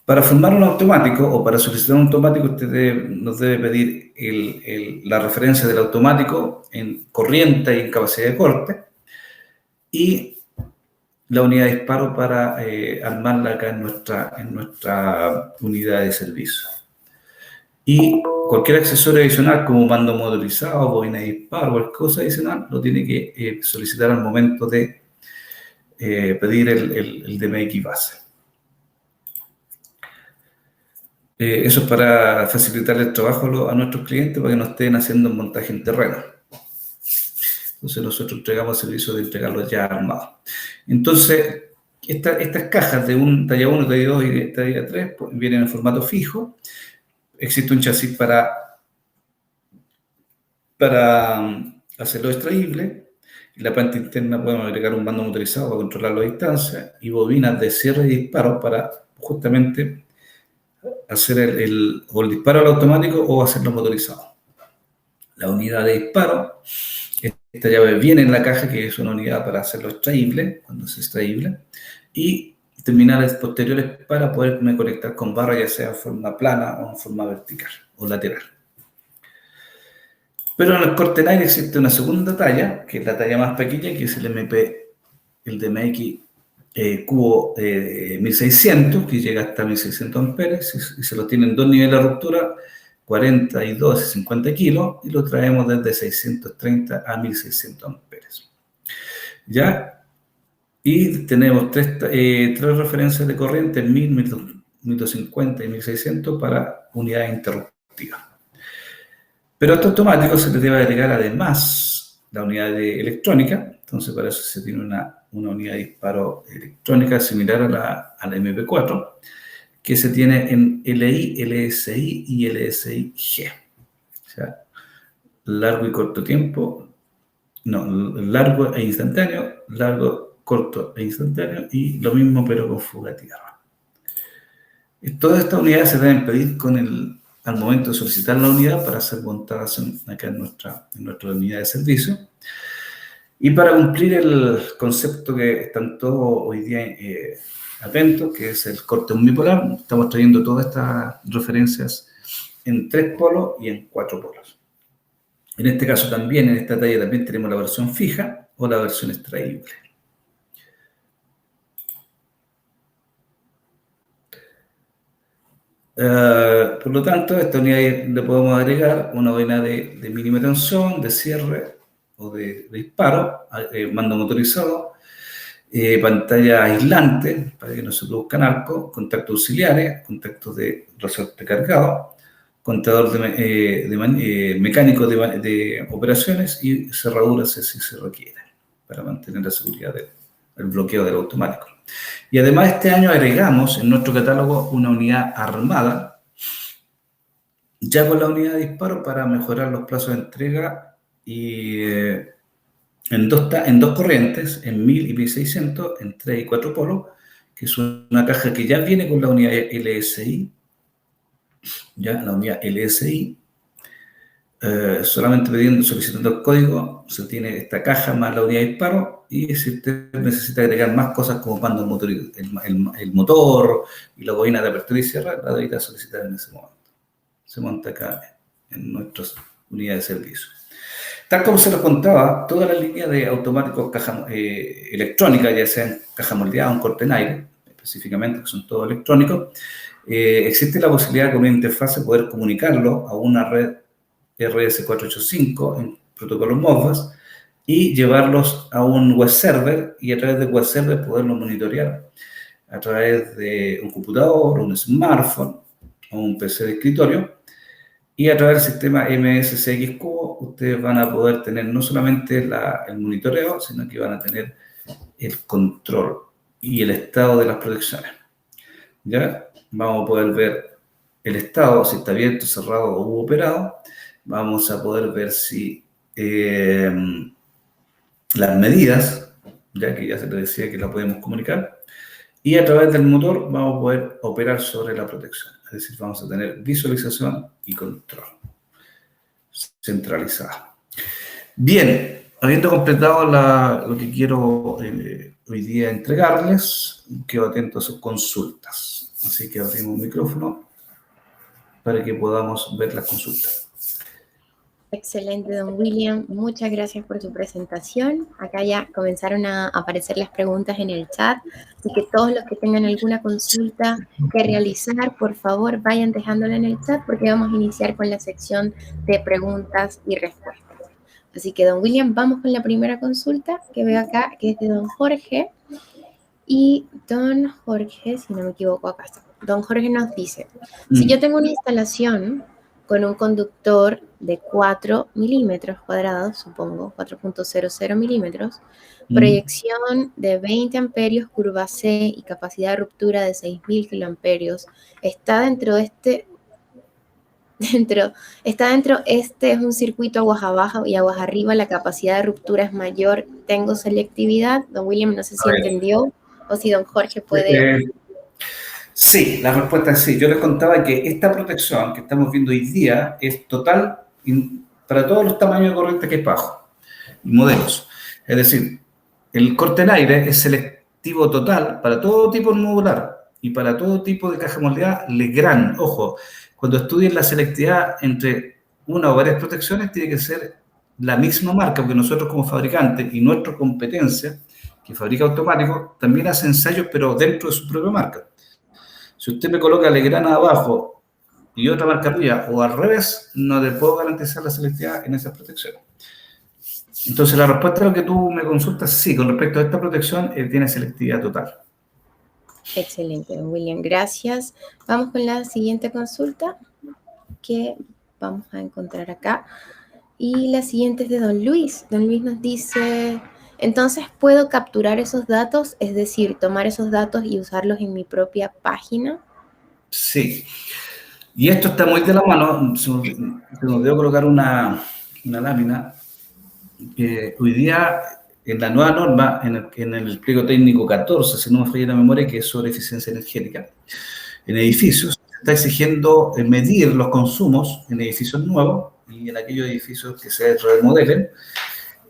Para formar un automático o para solicitar un automático, usted nos debe pedir la referencia del automático en corriente y en capacidad de corte, y la unidad de disparo para armarla acá en nuestra unidad de servicio. Y cualquier accesorio adicional, como mando motorizado, bobina de disparo, cualquier cosa adicional, lo tiene que solicitar al momento de pedir el DMX base. Eso es para facilitar el trabajo a nuestros clientes, para que no estén haciendo un montaje en terreno. Entonces nosotros entregamos el servicio de entregarlos ya armados. Entonces, estas cajas de talla 1, talla 2 y talla 3 pues, vienen en formato fijo. Existe un chasis para hacerlo extraíble. En la parte interna podemos agregar un mando motorizado para controlarlo a distancia, y bobinas de cierre y disparo para justamente hacer el disparo al automático o hacerlo motorizado. La unidad de disparo, esta llave viene en la caja, que es una unidad para hacerlo extraíble, cuando es extraíble, y terminales posteriores para poderme conectar con barra, ya sea en forma plana o en forma vertical o lateral. Pero en el cortenaire existe una segunda talla, que es la talla más pequeña, que es el DMX cubo 1600, que llega hasta 1600 amperes, y se lo tienen dos niveles de ruptura, 42 y 50 kilos, y lo traemos desde 630 a 1600 amperes. ¿Ya? Y tenemos tres referencias de corriente, 1000, 1250 y 1600 para unidades interruptivas. Pero a este automático se le debe agregar además la unidad de electrónica. Entonces para eso se tiene una unidad de disparo electrónica similar a la MP4, que se tiene en LI, LSI y LSI-G. O sea, largo y corto tiempo, no, largo e instantáneo, largo, corto e instantáneo, y lo mismo pero con fuga a tierra. Todas estas unidades se deben pedir al momento de solicitar la unidad para ser montadas acá en nuestra unidad de servicio. Y para cumplir el concepto que están todos hoy día atentos, que es el corte unipolar, estamos trayendo todas estas referencias en 3 polos y en 4 polos. En este caso también, en esta talla también tenemos la versión fija o la versión extraíble. Por lo tanto, a esta unidad le podemos agregar una bobina de mínima tensión, de cierre o de disparo, mando motorizado, pantalla aislante para que no se produzcan arcos, contactos auxiliares, contactos de resorte cargado, contador mecánico de operaciones y cerraduras si se requiere para mantener la seguridad del bloqueo del automático. Y además este año agregamos en nuestro catálogo una unidad armada, ya con la unidad de disparo para mejorar los plazos de entrega y en dos corrientes, en 1000 y 1600, en 3 y 4 polos, que es una caja que ya viene con la unidad LSI, ya la unidad LSI, solamente solicitando el código, se tiene esta caja más la unidad de disparo, y si usted necesita agregar más cosas como mando el motor y la bobina de apertura y cierre, la deberá solicitar en ese momento. Se monta acá en nuestras unidades de servicio. Tal como se los contaba, toda la línea de automáticos electrónica, ya sean caja moldeada o un corte en aire, específicamente, que son todos electrónicos, existe la posibilidad con una interfaz de poder comunicarlo a una red RS485 en protocolo Modbus y llevarlos a un web server y a través del web server poderlo monitorear a través de un computador, un smartphone o un PC de escritorio, y a través del sistema MSCX Cubo ustedes van a poder tener no solamente el monitoreo, sino que van a tener el control y el estado de las protecciones. ¿Ya? Vamos a poder ver el estado, si está abierto, cerrado o operado. Vamos a poder ver si las medidas, ya que ya se les decía que la podemos comunicar, y a través del motor vamos a poder operar sobre la protección. Es decir, vamos a tener visualización y control centralizado. Bien, habiendo completado lo que quiero hoy día entregarles, quedo atento a sus consultas. Así que abrimos el micrófono para que podamos ver las consultas. Excelente, don William. Muchas gracias por su presentación. Acá ya comenzaron a aparecer las preguntas en el chat, así que todos los que tengan alguna consulta que realizar, por favor, vayan dejándola en el chat porque vamos a iniciar con la sección de preguntas y respuestas. Así que, don William, vamos con la primera consulta que veo acá, que es de don Jorge. Y don Jorge, si no me equivoco, acá está. Don Jorge nos dice, si yo tengo una instalación con un conductor de 4 milímetros cuadrados, supongo, 4.00 milímetros, proyección de 20 amperios, curva C y capacidad de ruptura de 6.000 kiloamperios, está dentro este es un circuito aguas abajo y aguas arriba, la capacidad de ruptura es mayor, tengo selectividad. Don William, no sé si entendió o si don Jorge puede... Sí, la respuesta es sí. Yo les contaba que esta protección que estamos viendo hoy día es total para todos los tamaños de corriente que hay bajo y modelos. Es decir, el corte en aire es selectivo total para todo tipo de modular y para todo tipo de caja moldeada Legrand. Ojo, cuando estudien la selectividad entre una o varias protecciones, tiene que ser la misma marca, porque nosotros como fabricantes y nuestra competencia, que fabrica automáticos, también hace ensayos, pero dentro de su propia marca. Si usted me coloca Legrand abajo y otra marca arriba, o al revés, no le puedo garantizar la selectividad en esas protecciones. Entonces, la respuesta a lo que tú me consultas, sí, con respecto a esta protección, tiene selectividad total. Excelente, don William, gracias. Vamos con la siguiente consulta que vamos a encontrar acá. Y la siguiente es de don Luis. Don Luis nos dice, entonces, ¿puedo capturar esos datos? Es decir, tomar esos datos y usarlos en mi propia página. Sí. Y esto está muy de la mano. Se nos debe colocar una una lámina. Hoy día, en la nueva norma, en el pliego técnico 14, si no me falla la memoria, que es sobre eficiencia energética, en edificios se está exigiendo medir los consumos en edificios nuevos y en aquellos edificios que se remodelen,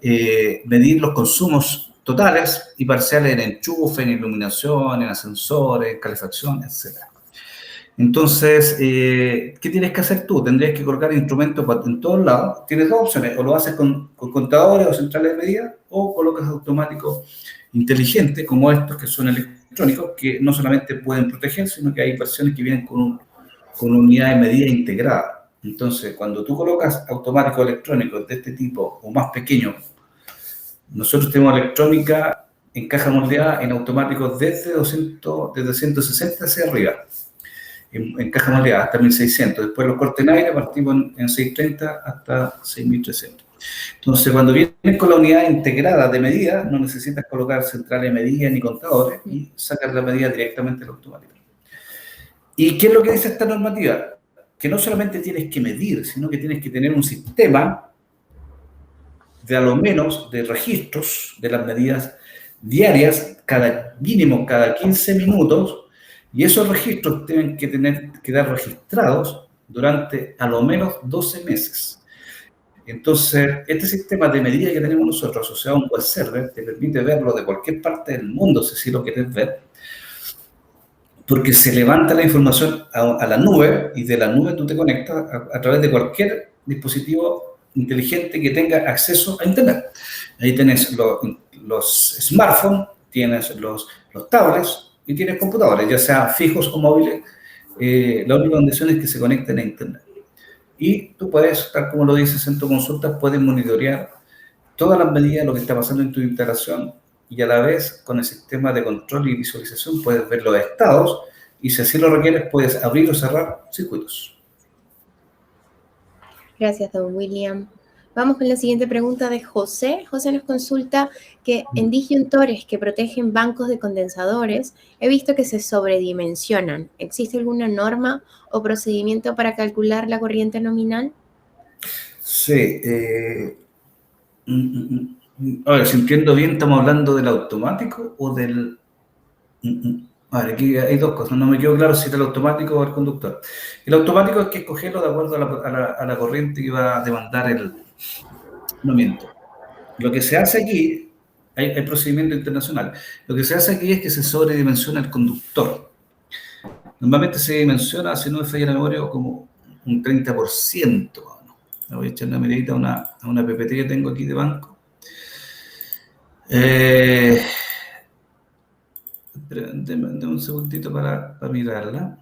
medir los consumos totales y parciales en enchufe, en iluminación, en ascensores, en calefacción, etc. Entonces, ¿qué tienes que hacer tú? Tendrías que colocar instrumentos en todos lados. Tienes dos opciones, o lo haces con contadores o centrales de medida, o colocas automáticos inteligentes como estos que son electrónicos, que no solamente pueden proteger, sino que hay versiones que vienen con una unidad de medida integrada. Entonces, cuando tú colocas automáticos electrónicos de este tipo o más pequeños, nosotros tenemos electrónica en caja moldeada en automáticos desde 160 hacia arriba. En caja moldeada hasta 1600. Después los cortes en aire partimos en 630 hasta 6300. Entonces, cuando vienes con la unidad integrada de medida, no necesitas colocar centrales de medida ni contadores y sacas la medida directamente del automático. ¿Y qué es lo que dice esta normativa? Que no solamente tienes que medir, sino que tienes que tener un sistema de a lo menos de registros de las medidas diarias, mínimo cada 15 minutos, y esos registros tienen que quedar registrados durante a lo menos 12 meses. Entonces, este sistema de medida que tenemos nosotros asociado a un web server te permite verlo de cualquier parte del mundo, si así lo quieres ver, porque se levanta la información a la nube y de la nube tú te conectas a través de cualquier dispositivo inteligente que tenga acceso a Internet. Ahí tenés los smartphones, tienes los tablets y tienes computadores, ya sea fijos o móviles. La única condición es que se conecten a Internet. Y tú puedes, tal como lo dices en tu consulta, puedes monitorear todas las medidas de lo que está pasando en tu instalación y a la vez con el sistema de control y visualización puedes ver los estados y si así lo requieres puedes abrir o cerrar circuitos. Gracias, don William. Vamos con la siguiente pregunta de José. José nos consulta que en disyuntores que protegen bancos de condensadores, he visto que se sobredimensionan. ¿Existe alguna norma o procedimiento para calcular la corriente nominal? Sí. A ver, si entiendo bien, ¿estamos hablando del automático o del...? A ver, aquí hay dos cosas, no me quedó claro si era el automático o el conductor. El automático es que escogerlo de acuerdo a la corriente que va a demandar el... No miento. Lo que se hace aquí, hay procedimiento internacional, lo que se hace aquí es que se sobredimensiona el conductor. Normalmente se dimensiona, si no me falla la memoria, como un 30%. Le voy a echar una miradita a una PPT que tengo aquí de banco. Deme un segundito para mirarla.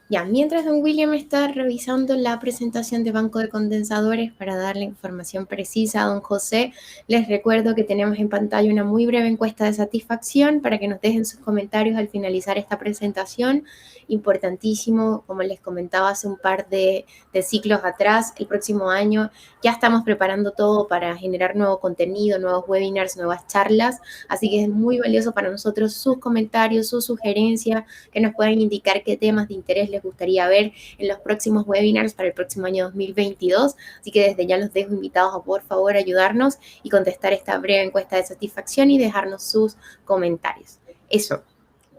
Ya, mientras don William está revisando la presentación de Banco de Condensadores para darle información precisa a don José, les recuerdo que tenemos en pantalla una muy breve encuesta de satisfacción para que nos dejen sus comentarios al finalizar esta presentación. Importantísimo, como les comentaba hace un par de ciclos atrás, el próximo año ya estamos preparando todo para generar nuevo contenido, nuevos webinars, nuevas charlas, así que es muy valioso para nosotros sus comentarios, sus sugerencias, que nos puedan indicar qué temas de interés les gustaría ver en los próximos webinars para el próximo año 2022, así que desde ya los dejo invitados a por favor ayudarnos y contestar esta breve encuesta de satisfacción y dejarnos sus comentarios. Eso.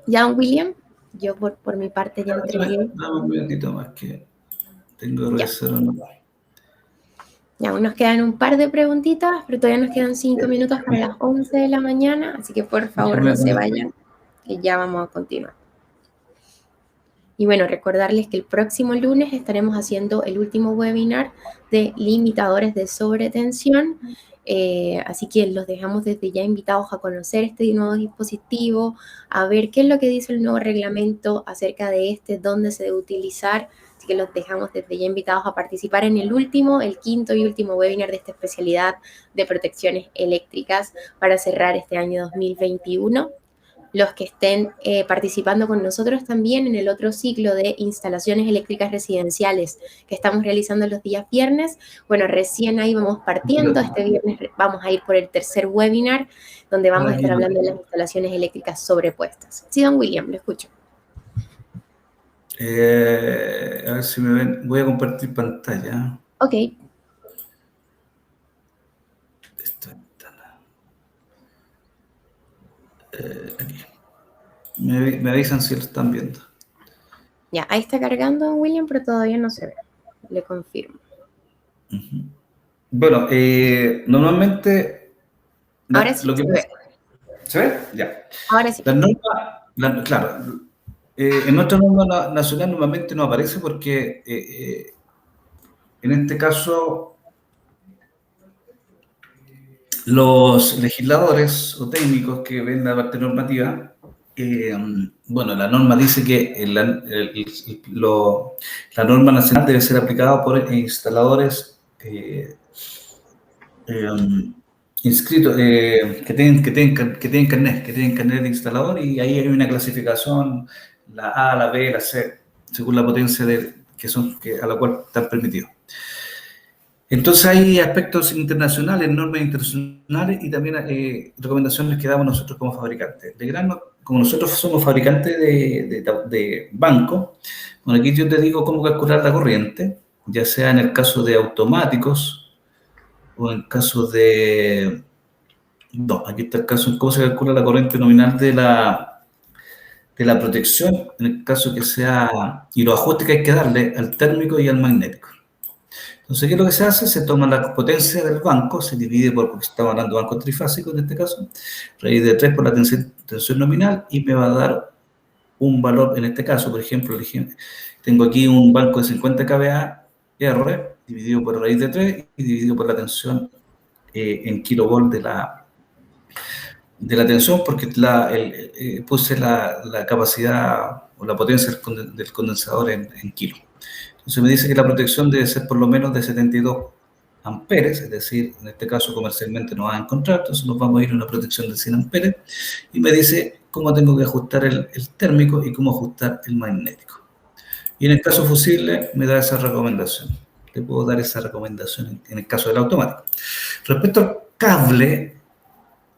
Ya, don William, yo por mi parte ya entregué. Dame un minutito más que tengo que revisar una. Ya, aún nos quedan un par de preguntitas, pero todavía nos quedan 5 minutos para las 11 de la mañana, así que por favor no se vayan, que ya vamos a continuar. Y bueno, recordarles que el próximo lunes estaremos haciendo el último webinar de limitadores de sobretensión, así que los dejamos desde ya invitados a conocer este nuevo dispositivo, a ver qué es lo que dice el nuevo reglamento acerca de dónde se debe utilizar. Así que los dejamos desde ya invitados a participar en el quinto y último webinar de esta especialidad de protecciones eléctricas para cerrar este año 2021. Los que estén participando con nosotros también en el otro ciclo de instalaciones eléctricas residenciales que estamos realizando los días viernes. Bueno, recién ahí vamos partiendo. Este viernes vamos a ir por el tercer webinar, donde vamos a estar hablando de las instalaciones eléctricas sobrepuestas. Sí, don William, lo escucho. A ver si me ven. Voy a compartir pantalla. Ok. Aquí. Me avisan si lo están viendo. Ya, ahí está cargando, William, pero todavía no se ve. Le confirmo. Bueno, normalmente Ahora sí lo que se pasa... ve. ¿Se ve? Ya. Ahora sí. La norma, claro, en nuestra norma nacional normalmente no aparece porque en este caso los legisladores o técnicos que ven la parte normativa, bueno, la norma dice que la norma nacional debe ser aplicada por instaladores inscritos, que tienen carnet de instalador, y ahí hay una clasificación, la A, la B, la C, según la potencia a la cual están permitidos. Entonces hay aspectos internacionales, normas internacionales y también recomendaciones que damos nosotros como fabricantes. Como nosotros somos fabricantes de banco, bueno, aquí yo te digo cómo calcular la corriente, ya sea en el caso de automáticos o en caso de... No, aquí está el caso en cómo se calcula la corriente nominal de la protección, en el caso que sea, y los ajustes que hay que darle al térmico y al magnético. Entonces, ¿qué es lo que se hace? Se toma la potencia del banco, se divide porque estamos hablando de banco trifásico en este caso, raíz de 3 por la tensión nominal, y me va a dar un valor, en este caso, por ejemplo, tengo aquí un banco de 50 kVA R, dividido por raíz de 3 y dividido por la tensión en kilovolt de la tensión, porque puse la capacidad o la potencia del condensador en kilos. Entonces me dice que la protección debe ser por lo menos de 72 amperes, es decir, en este caso comercialmente no va a encontrar, entonces nos vamos a ir a una protección de 100 amperes, y me dice cómo tengo que ajustar el térmico y cómo ajustar el magnético. Y en el caso fusible me da esa recomendación. Te puedo dar esa recomendación en el caso del automático. Respecto al cable,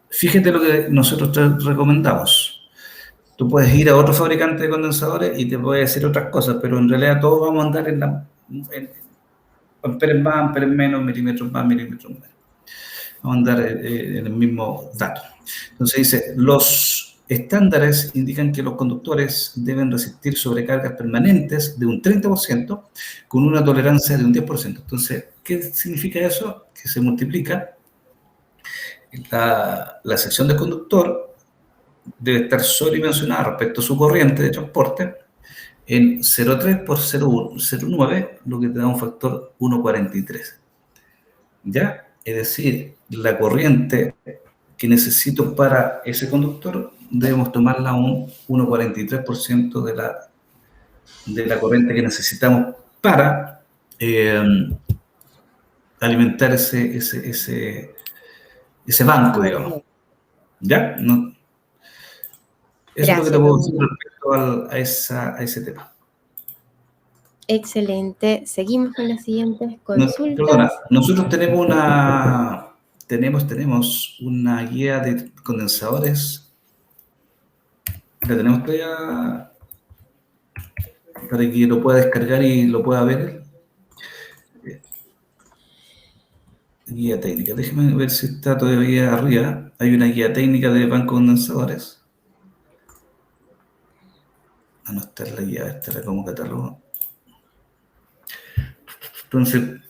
fíjate lo que nosotros te recomendamos. Tú puedes ir a otro fabricante de condensadores y te puede decir otras cosas, pero en realidad todos vamos a andar en amperes más, amperes menos, milímetros más, milímetros menos. Vamos a andar en el mismo dato. Entonces dice, los estándares indican que los conductores deben resistir sobrecargas permanentes de un 30% con una tolerancia de un 10%. Entonces, ¿qué significa eso? Que se multiplica la sección del conductor, debe estar sobredimensionada respecto a su corriente de transporte en 0,3 por 0,9, lo que te da un factor 1,43. ¿Ya? Es decir, la corriente que necesito para ese conductor debemos tomarla un 1,43% de la corriente que necesitamos para alimentar ese banco, digamos. ¿Ya? No, eso es lo que te puedo decir respecto a ese tema. Excelente. Seguimos con las siguientes consultas. Perdona, nosotros tenemos una guía de condensadores. La tenemos todavía para que lo pueda descargar y lo pueda ver. Guía técnica. Déjeme ver si está todavía arriba. Hay una guía técnica de banco condensadores. No está en la guía, esta era como catálogo. Entonces,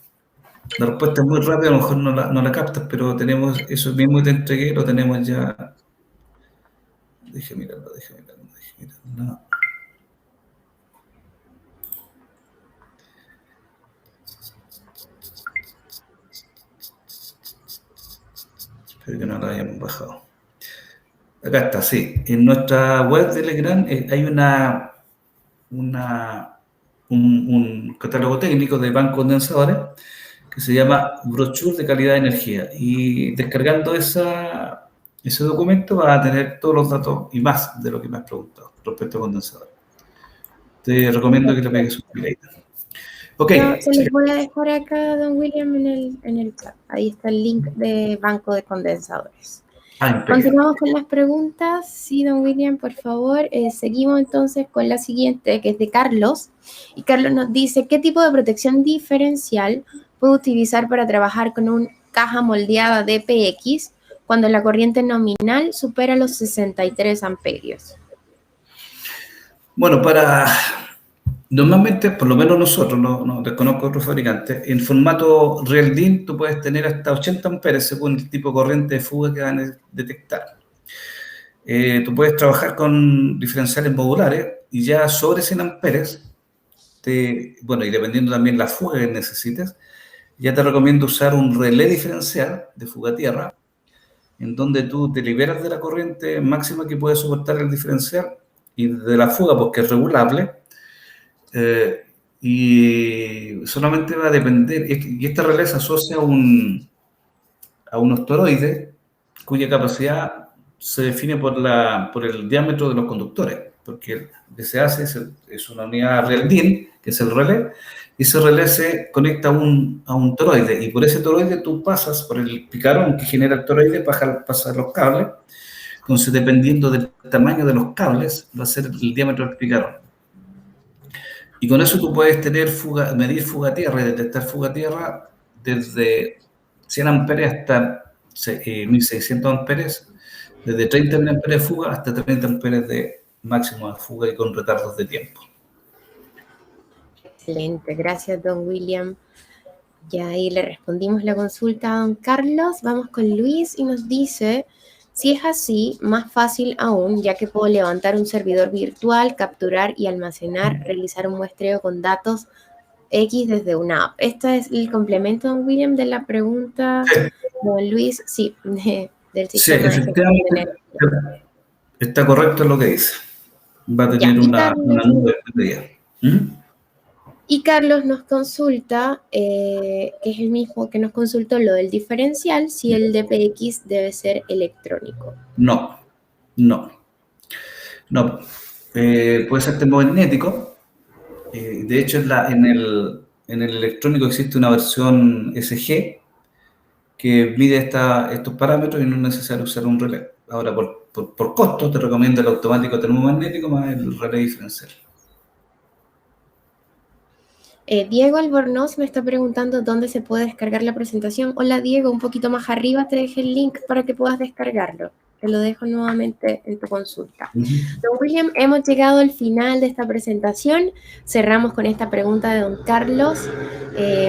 la respuesta es muy rápida, a lo mejor no la captas, pero tenemos eso mismo que te entregué, lo tenemos ya. Déjame mirarlo. Espero que no lo hayamos bajado. Acá está, sí. En nuestra web de Legrand hay un catálogo técnico de bancos condensadores que se llama Brochure de Calidad de Energía. Y descargando ese documento vas a tener todos los datos y más de lo que me has preguntado respecto a condensadores. Te recomiendo que le pegues un miradita. Ok. Se les voy a dejar acá, don William, en el chat. Ahí está el link de banco de condensadores. Continuamos con las preguntas. Sí, don William, por favor. Seguimos entonces con la siguiente, que es de Carlos. Y Carlos nos dice, ¿qué tipo de protección diferencial puedo utilizar para trabajar con una caja moldeada DPX cuando la corriente nominal supera los 63 amperios? Bueno, normalmente, por lo menos nosotros, no desconozco otros fabricantes, en formato Real DIN tú puedes tener hasta 80 amperes según el tipo de corriente de fuga que van a detectar. Tú puedes trabajar con diferenciales modulares y ya sobre 100 amperes, y dependiendo también la fuga que necesites, ya te recomiendo usar un relé diferencial de fuga a tierra, en donde tú te liberas de la corriente máxima que puede soportar el diferencial y de la fuga, porque es regulable, y solamente va a depender, y este relé se asocia a unos toroides cuya capacidad se define por el diámetro de los conductores, porque el DCAC es una unidad Real DIN, que es el relé, y ese relé se conecta a un toroide, y por ese toroide tú pasas por el picarón que genera el toroide, pasas los cables. Entonces, dependiendo del tamaño de los cables, va a ser el diámetro del picarón. Y con eso tú puedes medir fuga a tierra y detectar fuga a tierra desde 100 amperes hasta 1600 amperes, desde 30 mil amperes de fuga hasta 30 amperes de máximo de fuga y con retardos de tiempo. Excelente, gracias, don William. Ya ahí le respondimos la consulta a don Carlos. Vamos con Luis y nos dice: si es así, más fácil aún, ya que puedo levantar un servidor virtual, capturar y almacenar, realizar un muestreo con datos X desde una app. Este es el complemento, don William, de la pregunta de don Luis, sí, del sistema. Sí, efectivamente, está correcto lo que dice. Va a tener una nube de día. Y Carlos nos consulta, que es el mismo que nos consultó lo del diferencial, si el DPX debe ser electrónico. No. Puede ser termomagnético. De hecho, en el electrónico existe una versión SG que mide estos parámetros y no es necesario usar un relé. Ahora, por costo, te recomiendo el automático termomagnético más el relé diferencial. Diego Albornoz me está preguntando dónde se puede descargar la presentación. Hola, Diego, un poquito más arriba te dejé el link para que puedas descargarlo. Te lo dejo nuevamente en tu consulta. Don William, hemos llegado al final de esta presentación. Cerramos con esta pregunta de don Carlos.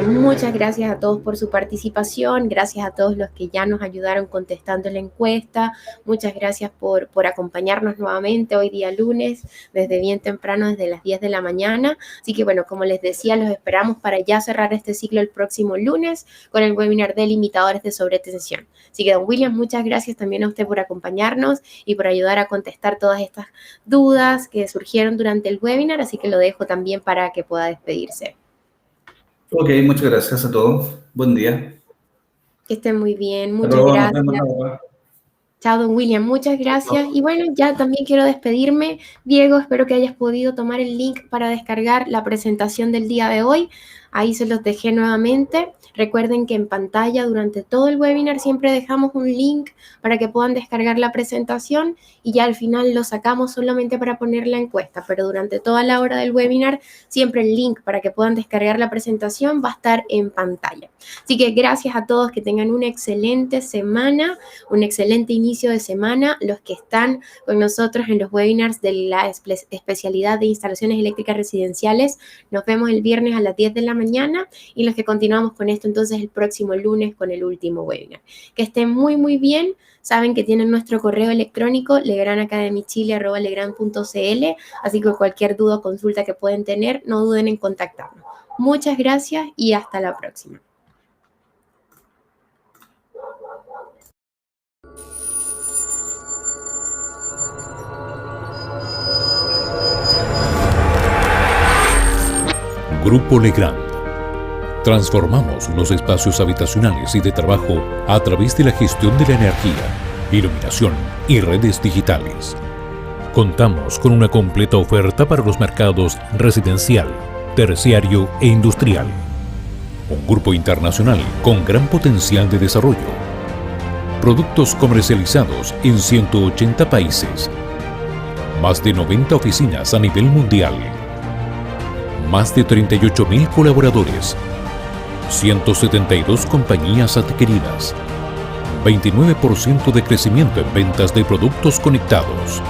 Muchas gracias a todos por su participación. Gracias a todos los que ya nos ayudaron contestando la encuesta. Muchas gracias por acompañarnos nuevamente hoy día lunes, desde bien temprano, desde las 10 de la mañana. Así que bueno, como les decía, los esperamos para ya cerrar este ciclo el próximo lunes con el webinar de limitadores de sobretensión. Así que don William, muchas gracias también a usted por acompañarnos y por ayudar a contestar todas estas dudas que surgieron durante el webinar, así que lo dejo también para que pueda despedirse. Ok, muchas gracias a todos. Buen día. Que estén muy bien, muchas gracias. Chao, don William, muchas gracias. Y bueno, ya también quiero despedirme. Diego, espero que hayas podido tomar el link para descargar la presentación del día de hoy. Ahí se los dejé nuevamente. Recuerden que en pantalla durante todo el webinar siempre dejamos un link para que puedan descargar la presentación y ya al final lo sacamos solamente para poner la encuesta, pero durante toda la hora del webinar siempre el link para que puedan descargar la presentación va a estar en pantalla. Así que gracias a todos, que tengan una excelente semana, un excelente inicio de semana. Los que están con nosotros en los webinars de la especialidad de instalaciones eléctricas residenciales, nos vemos el viernes a las 10 de la mañana y los que continuamos con esto entonces el próximo lunes con el último webinar. Que estén muy muy bien. Saben que tienen nuestro correo electrónico legranacademychile@legran.cl, así que cualquier duda o consulta que pueden tener, no duden en contactarnos. Muchas gracias y hasta la próxima. Grupo Legrand. Transformamos los espacios habitacionales y de trabajo a través de la gestión de la energía, iluminación y redes digitales. Contamos con una completa oferta para los mercados residencial, terciario e industrial. Un grupo internacional con gran potencial de desarrollo. Productos comercializados en 180 países. Más de 90 oficinas a nivel mundial. Más de 38.000 colaboradores. 172 compañías adquiridas. 29% de crecimiento en ventas de productos conectados.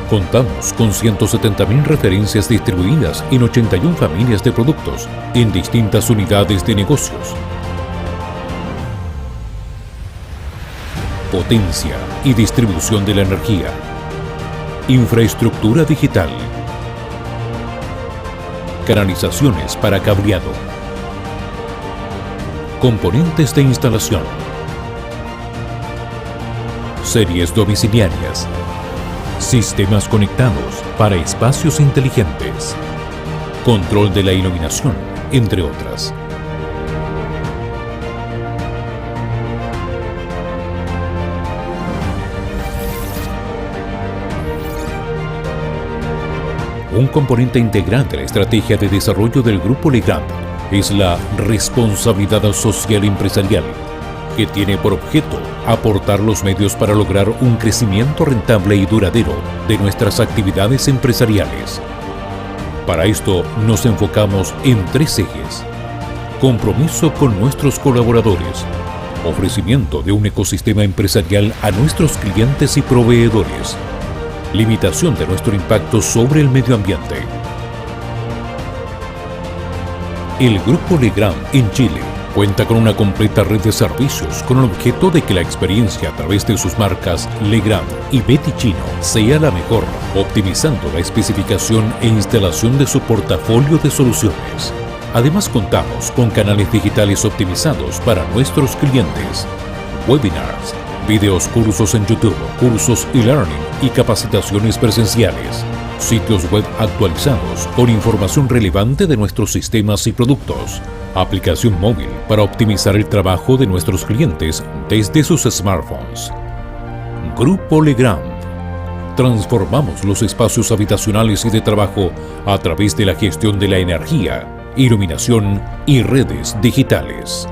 Contamos con 170.000 referencias distribuidas en 81 familias de productos en distintas unidades de negocios. Potencia y distribución de la energía. Infraestructura digital. Canalizaciones para cableado. Componentes de instalación. Series domiciliarias. Sistemas conectados para espacios inteligentes. Control de la iluminación, entre otras. Un componente integral de la estrategia de desarrollo del Grupo Legrand es la responsabilidad social empresarial, que tiene por objeto aportar los medios para lograr un crecimiento rentable y duradero de nuestras actividades empresariales. Para esto nos enfocamos en 3 ejes: compromiso con nuestros colaboradores, ofrecimiento de un ecosistema empresarial a nuestros clientes y proveedores, limitación de nuestro impacto sobre el medio ambiente. El Grupo Legrand en Chile cuenta con una completa red de servicios con el objeto de que la experiencia a través de sus marcas Legrand y Betty Chino sea la mejor, optimizando la especificación e instalación de su portafolio de soluciones. Además, contamos con canales digitales optimizados para nuestros clientes, webinars, videos, cursos en YouTube, cursos e-learning y capacitaciones presenciales, sitios web actualizados con información relevante de nuestros sistemas y productos, aplicación móvil para optimizar el trabajo de nuestros clientes desde sus smartphones. Grupo Legrand. Transformamos los espacios habitacionales y de trabajo a través de la gestión de la energía, iluminación y redes digitales.